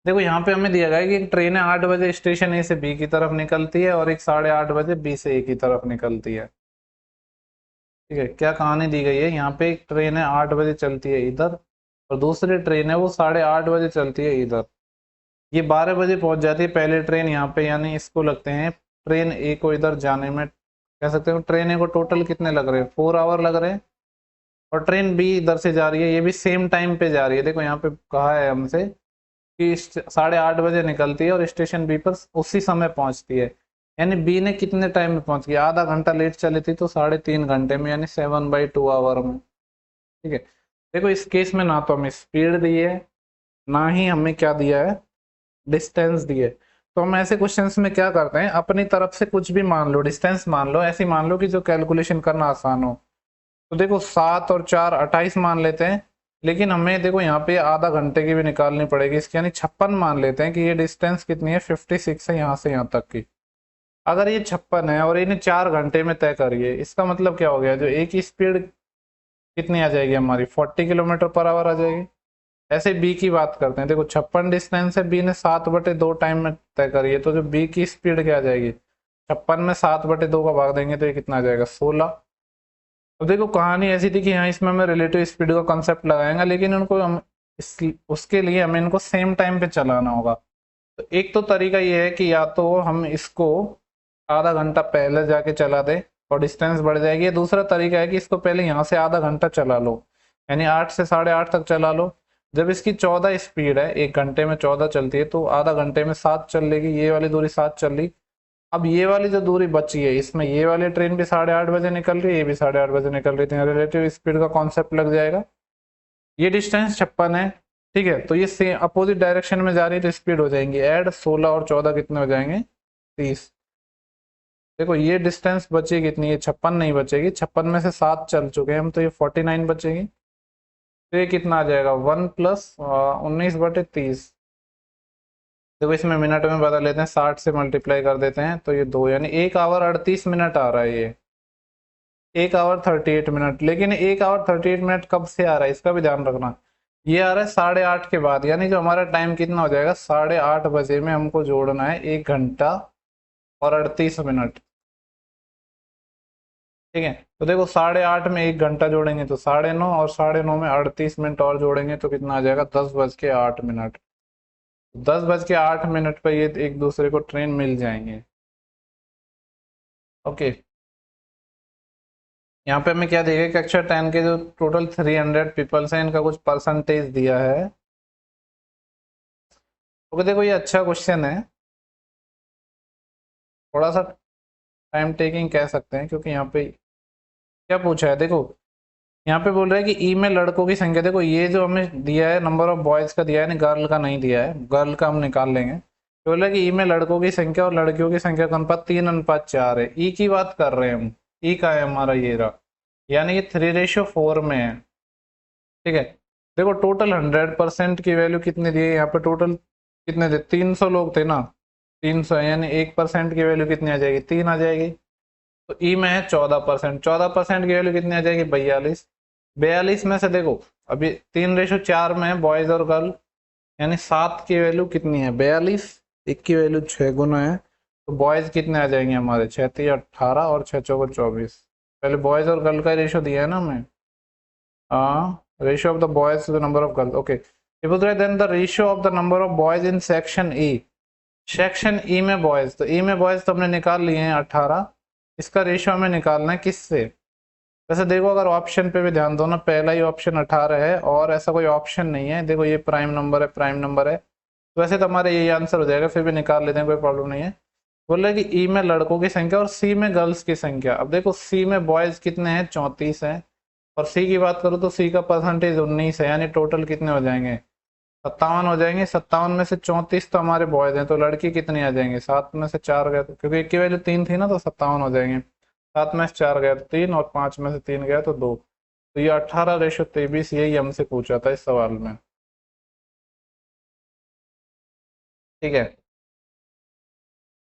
Speaker 1: देखो यहाँ पे हमें दिया गया है कि एक ट्रेन है 8 बजे स्टेशन ए से बी की तरफ निकलती है और एक 8:30 बजे बी से ए की तरफ निकलती है। ठीक है, क्या कहानी दी गई है, यहाँ पे एक ट्रेन है 8 बजे चलती है इधर, और दूसरी ट्रेन है वो 8:30 बजे चलती है इधर। ये 12 बजे पहुंच जाती है पहले ट्रेन यहाँ पे, यानी इसको लगते हैं ट्रेन ए को इधर जाने में, कह सकते हो ट्रेन ए को टोटल कितने लग रहे हैं, 4 आवर लग रहे हैं। और ट्रेन बी इधर से जा रही है, ये भी सेम टाइम पे जा रही है। देखो यहाँ पे कहा है हमसे कि 8:30 बजे निकलती है और स्टेशन बी पर उसी समय पहुंचती है, यानी बी ने कितने टाइम में पहुंच गया, आधा घंटा लेट चली थी तो 3.5 घंटे में, यानी 7/2 आवर में। ठीक है, देखो इस केस में ना तो हमें स्पीड दी है, ना ही हमें क्या दिया है, डिस्टेंस दी है। तो हम ऐसे क्वेश्चंस में क्या करते हैं, अपनी तरफ से कुछ भी मान लो, डिस्टेंस मान लो, ऐसी मान लो कि जो कैलकुलेशन करना आसान हो। तो देखो 7 और 4 28 मान लेते हैं, लेकिन हमें देखो यहाँ पे आधा घंटे की भी निकालनी पड़ेगी इसकी, यानी 56 मान लेते हैं कि ये डिस्टेंस कितनी है, 56 है यहाँ से यहाँ तक की। अगर ये 56 है और इन्हें 4 घंटे में तय करिए, इसका मतलब क्या हो गया, जो एक ही स्पीड कितनी आ जाएगी हमारी, 40 km/h आ जाएगी। ऐसे बी की बात करते हैं, देखो 56 डिस्टेंस है, बी ने 7/2 टाइम में तय करी है, तो जो बी की स्पीड क्या आ जाएगी, 56 में 7/2 का भाग देंगे तो ये कितना आ जाएगा, 16। अब देखो कहानी ऐसी थी कि यहाँ इसमें हमें रिलेटिव स्पीड का कॉन्सेप्ट लगाएंगे, लेकिन उनको हम उसके लिए हमें इनको सेम टाइम पे चलाना होगा। तो एक तो तरीका ये है कि या तो हम इसको आधा घंटा पहले जाके चला दे और डिस्टेंस बढ़ जाएगी, दूसरा तरीका है कि इसको पहले यहाँ से आधा घंटा चला लो, यानी 8 से 8:30 तक चला लो। जब इसकी 14 स्पीड है, 1 घंटे में 14 चलती है, तो आधा घंटे में 7 चल लेगी, ये वाली दूरी 7 चल रही। अब ये वाली जो दूरी बची है, इसमें ये वाली ट्रेन भी 8:30 बजे निकल रही है, ये भी 8:30 बजे निकल रही थी, रिलेटिव स्पीड का कॉन्सेप्ट लग जाएगा। ये डिस्टेंस 56 है, ठीक है, तो ये सेम अपोजिट डायरेक्शन में जा रही है, तो स्पीड हो जाएंगी ऐड, 16 और 14 कितने हो जाएंगे, 30। देखो ये डिस्टेंस बची कितनी है, 56 नहीं बचेगी, 56 में से 7 चल चुके हैं हम, तो ये 49 बचेगी। तो ये कितना आ जाएगा, 1 प्लस 19/30। देखो इसमें मिनट में बदल लेते हैं, 60 से मल्टीप्लाई कर देते हैं, तो ये 2, यानी 1 आवर 38 मिनट आ रहा है ये, 1 आवर 38 मिनट। लेकिन 1 आवर 38 मिनट कब से आ रहा है, इसका भी ध्यान रखना। ये आ रहा है 8:30 के बाद, यानी जो हमारा टाइम कितना हो जाएगा, 8:30 बजे में हमको जोड़ना है 1 घंटा और 38 मिनट। ठीक है, तो देखो 8:30 में 1 घंटा जोड़ेंगे तो 9:30, और 9:30 में 38 मिनट और जोड़ेंगे तो कितना आ जाएगा, 10:08। 10:08 पर ये एक दूसरे को ट्रेन मिल जाएंगे। ओके, यहाँ पे हमें क्या देगा, कक्षा 10 के जो टोटल 300 पीपल्स हैं, इनका कुछ परसेंटेज दिया है। ओके, देखो ये अच्छा क्वेश्चन है, थोड़ा सा टाइम टेकिंग कह सकते हैं, क्योंकि यहाँ पे क्या पूछा है, देखो यहाँ पे बोल रहा है कि ई में लड़कों की संख्या, देखो ये जो हमें दिया है नंबर ऑफ बॉयज का दिया है, गर्ल का नहीं दिया है, गर्ल का हम निकाल लेंगे। तो बोल रहा है कि ई में लड़कों की संख्या और लड़कियों की संख्या का अनुपात 3:4 है, ई की बात कर रहे हैं हम, ई का है हमारा ये रहा, यानी कि 3:4 में है। ठीक है, देखो टोटल 100% की वैल्यू कितनी दी है, यहाँ पे टोटल कितने थे, 300 लोग थे ना, 300 यानी 1% की वैल्यू कितनी आ जाएगी, 3 आ जाएगी। तो ई में है 14%, 14% की वैल्यू कितनी आ जाएगी, 42। 42 में से देखो अभी 3:4 में है बॉयज और गर्ल, यानी 7 की वैल्यू कितनी है, 42, 1 की वैल्यू 6 गुना है, तो बॉयज कितने आ जाएंगे हमारे, 6 18 और 6 चौको 24। पहले बॉयज और गर्ल का रेशो दिया है ना हमें, हाँ, ratio of the boys to the number of girls. Okay, ये बोल रहे हैं then the ratio of the number of boys in section E, section E में बॉयज, तो ई में बॉयज तो हमने निकाल लिए हैं 18, इसका रेशियो हमें निकालना है किससे। वैसे देखो अगर ऑप्शन पे भी ध्यान दो ना, पहला ही ऑप्शन 18 है और ऐसा कोई ऑप्शन नहीं है, देखो ये प्राइम नंबर है, प्राइम नंबर है, तो वैसे तो हमारे यही आंसर हो जाएगा, फिर भी निकाल लेते हैं, कोई प्रॉब्लम नहीं है। बोल रहे कि ई में लड़कों की संख्या और सी में गर्ल्स की संख्या। अब देखो सी में बॉयज कितने हैं, 34 हैं, और सी की बात करूँ तो सी का परसेंटेज 19 है, यानी टोटल कितने हो जाएंगे, 57 हो जाएंगे। 57 में से 34 तो हमारे बॉयज हैं, तो लड़की कितनी आ जाएंगी, 7 में से 4 गए तो, क्योंकि एक की वैल्यू 3 थी ना, तो 57 हो जाएंगे। 7 में से 4 गए तो 3, और 5 में से 3 गया तो 2। तो ये 18:23 यही हमसे पूछा था इस सवाल में। ठीक है,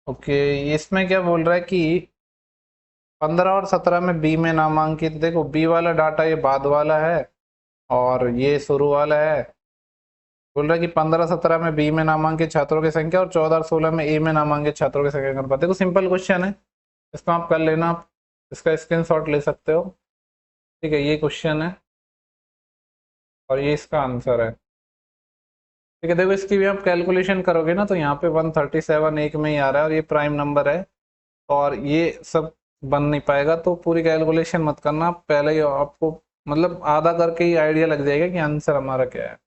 Speaker 1: ओके। इसमें क्या बोल रहा है कि 15 और 17 में बी में नामांकित, देखो बी वाला डाटा ये बाद वाला है और ये शुरू वाला है। बोल रहा है कि 15-17 में बी में नामांकित छात्रों की संख्या और 14 और 16 में ए में नामांकित छात्रों की संख्या का अनुपात। देखो सिंपल क्वेश्चन है, इसको आप कर लेना, आप इसका स्क्रीनशॉट ले सकते हो। ठीक है, ये क्वेश्चन है और ये इसका आंसर है। ठीक है, देखो इसकी भी आप कैलकुलेशन करोगे ना, तो यहाँ पे 137 एक में ही आ रहा है और ये प्राइम नंबर है, और ये सब बन नहीं पाएगा। तो पूरी कैलकुलेशन मत करना, पहले ही आपको मतलब आधा करके ही आइडिया लग जाएगा कि आंसर हमारा क्या है।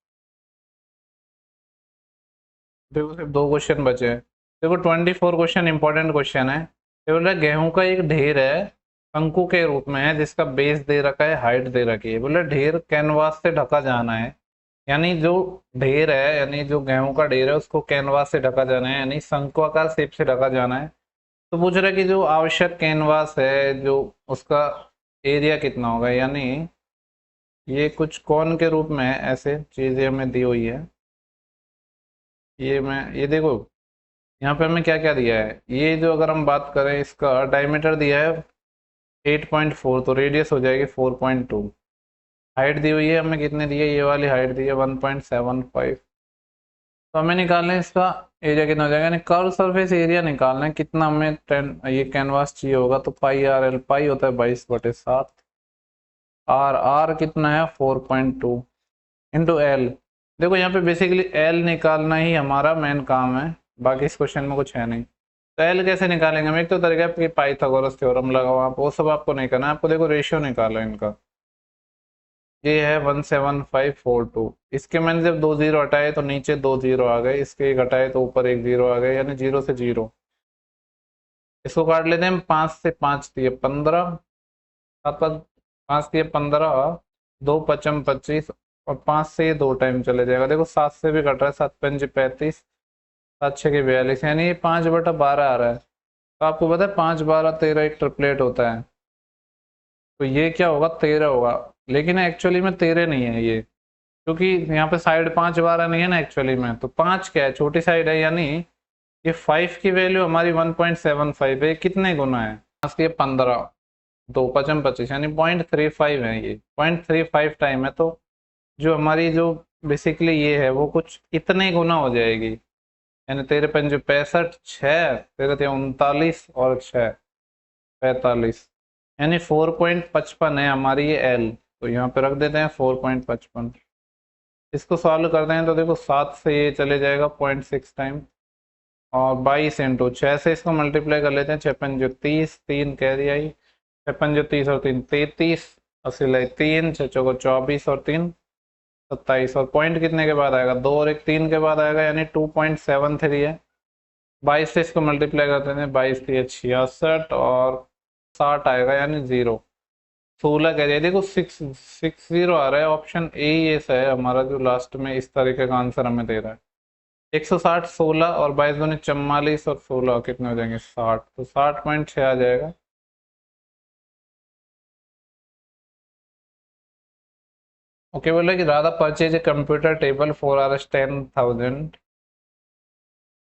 Speaker 1: देखो सिर्फ 2 क्वेश्चन बचे हैं। देखो 24 क्वेश्चन इंपॉर्टेंट क्वेश्चन है। ये बोल रहा है गेहूं का एक ढेर है, शंकु के रूप में है, जिसका बेस दे रखा है, हाइट दे रखी है। बोल रहा है ढेर कैनवास से ढका जाना है, यानी जो ढेर है, यानी जो गेहूं का ढेर है उसको कैनवास से ढका जाना है, यानी शंक्वाकार शेप से ढका जाना है। तो पूछ रहा है कि जो आवश्यक कैनवास है, जो उसका एरिया कितना होगा, यानी ये कुछ कौन के रूप में है, ऐसे चीजें हमें दी हुई है। ये देखो यहाँ पे हमें क्या क्या दिया है, ये जो अगर हम बात करें, इसका डायमीटर दिया है 8.4, तो रेडियस हो जाएगी 4.2। हाइट दी हुई है हमें, कितने दी है, ये वाली हाइट दी है 1.75। तो हमें निकालना है इसका एरिया कितना हो जाएगा, यानी कर्व सरफेस एरिया निकालना है कितना हमें 10 ये कैनवास चाहिए होगा। तो पाई आर एल, पाई होता है 22/7, आर आर कितना है 4.2 इंटू एल। देखो यहाँ पे बेसिकली एल निकालना ही हमारा मेन काम है, बाकी इस क्वेश्चन में कुछ है नहीं। तो एल कैसे निकालेंगे हम, एक तो तरीका है कि पाइथागोरस थ्योरम लगाओ आप, वो सब आपको नहीं करना है, आपको देखो रेशियो निकालो इनका। ये है 17542, इसके मैंने जब 2 जीरो हटाए तो नीचे 2 जीरो आ गए, इसके एक हटाए तो ऊपर 1 जीरो आ गए, यानी 0 से 0। इसको काट लेते हैं, 5 से 5 दिए 15, 5 दिए 15, 2 पचम 25, और 5 से ये 2 टाइम चले जाएगा। देखो 7 से भी कट रहा है, 7 पंजे 35, 7 6 के 42, यानी ये 5/12 आ रहा है। तो आपको पता है 5 12 13 एक ट्रिपलेट होता है, तो ये क्या होगा 13 होगा, लेकिन एक्चुअली में 13 नहीं है ये, क्योंकि यहाँ पे साइड 5/12 नहीं है ना एक्चुअली में, तो 5 क्या है, छोटी साइड है, यानी ये 5 की वैल्यू हमारी 1.75 है। कितने गुना है, 5 के 15, 2 पचम 25, यानी 0.35 है, ये 0.35 टाइम है। तो जो हमारी जो बेसिकली ये है वो कुछ इतने गुना हो जाएगी, यानी 13 पंजे 65, 6 13 39 और 6 45, यानी 4.55 है हमारी ये एल। तो यहाँ पे रख देते हैं 4.55। इसको सॉल्व करते हैं तो देखो 7 से ये चले जाएगा 0.6 टाइम, और 22 इंटू 6 से इसको मल्टीप्लाई कर लेते हैं, 6 पंजे 30, 3 कैरी आई, 6 पंजे 30 और 3 33, अस्सी लाई 3, 6 चौको 24 और 3 27, और पॉइंट कितने के बाद आएगा, 2 और 1 3 के बाद आएगा, यानी 2.73 है। 22 से इसको मल्टीप्लाई करते हैं, 22 3 66 और 60 आएगा, यानी 0। 16 कह रही है, देखो 660 आ रहा है, ऑप्शन ए ही ऐसा है हमारा जो लास्ट में इस तरीके का आंसर हमें दे रहा है। 160, 16 और 22 दूनी 44 और 16 कितने हो जाएंगे 60, तो 60.6 आ जाएगा। ओके, बोले कि Radha purchase a computer table for R 10,000।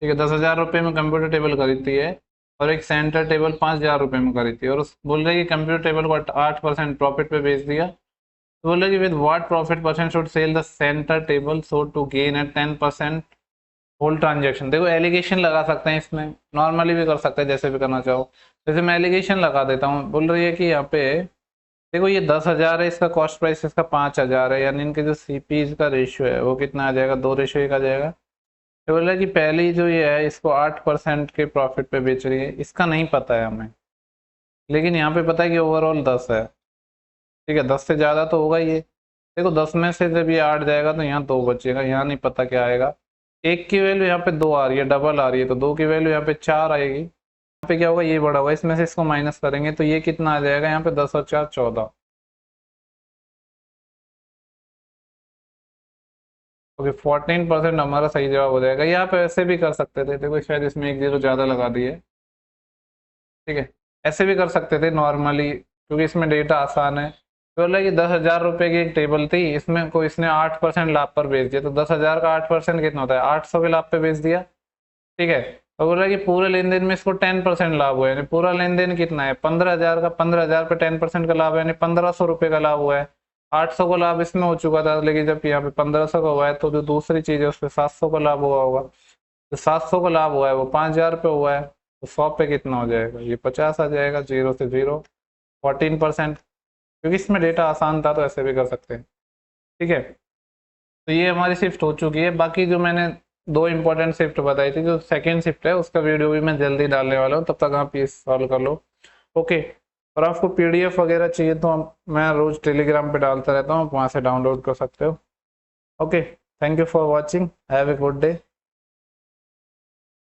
Speaker 1: ठीक है, 10,000 रुपये में कंप्यूटर टेबल खरीदती है, और एक सेंटर टेबल 5,000 रुपये में खरीदती है, और उस बोल रहे कि कंप्यूटर टेबल को 8% प्रॉफिट पे बेच दिया। तो बोल रहे कि with what profit percent should sell the centre table so to gain at 10% whole transaction. देखो एलिगेशन लगा सकते हैं, इसमें नॉर्मली भी कर सकते हैं, जैसे भी करना चाहो। जैसे मैं एलिगेशन लगा देता हूँ, बोल रही है कि यहाँ पे देखो ये 10,000 है, इसका कॉस्ट प्राइस इसका 5,000 है, यानी इनके जो सीपीज का रेशियो है वो कितना आ जाएगा, 2:1 आ जाएगा। तो बोल रहा है कि पहली जो ये है इसको 8% के प्रॉफिट पे बेच रही है, इसका नहीं पता है हमें, लेकिन यहाँ पे पता है कि ओवरऑल 10 है। ठीक है, 10 से ज़्यादा तो होगा ये। देखो 10 में से जब ये 8 जाएगा तो यहाँ 2 बचेगा, यहाँ नहीं पता क्या आएगा। एक की वैल्यू यहाँ पे 2 आ रही है, डबल आ रही है, तो 2 की वैल्यू यहाँ पे 4 आएगी। पे क्या होगा, ये बड़ा होगा, इसमें से इसको माइनस करेंगे तो ये कितना आ जाएगा यहाँ पे 10 और 4 14। ओके 14% हमारा सही जवाब हो जाएगा। यहाँ पे ऐसे भी कर सकते थे, देखो शायद इसमें एक जीरो ज्यादा लगा दिए, ठीक है, ऐसे भी कर सकते थे नॉर्मली, क्योंकि इसमें डेटा आसान है। तो बोला कि 10,000 रुपए की एक टेबल थी, इसमें को इसने 8% लाभ पर बेच दिया, तो 10,000 का 8% कितना होता है, 800 के लाभ पे बेच दिया, ठीक है। तो बोला कि पूरे लेन देन में इसको 10% लाभ हुआ है, यानी पूरा लेन देन कितना है 15,000 का, 15,000 पे 10% का लाभ है, यानी 1,500 रुपये का लाभ हुआ है। 800 का लाभ इसमें हो चुका था, लेकिन जब यहाँ पे 1,500 का हुआ है, तो जो दूसरी चीज है उस पर 700 का लाभ हुआ होगा। तो 700 का लाभ हुआ है वो 5,000 पे हुआ है, तो 100 पे कितना हो जाएगा, ये 50 आ जाएगा, जीरो से जीरो, 14%। क्योंकि इसमें डेटा आसान था तो ऐसे भी कर सकते हैं, ठीक है। तो ये हमारी शिफ्ट हो चुकी है। बाकी जो मैंने दो इंपॉर्टेंट शिफ्ट बताई थी, जो सेकेंड शिफ्ट है उसका वीडियो भी मैं जल्दी डालने वाला हूँ, तब तक आप ये सॉल्व कर लो, ओके। और आपको पीडीएफ वगैरह चाहिए तो मैं रोज टेलीग्राम पे डालता रहता हूँ, आप वहाँ से डाउनलोड कर सकते हो, okay. Thank you for watching, have a good day.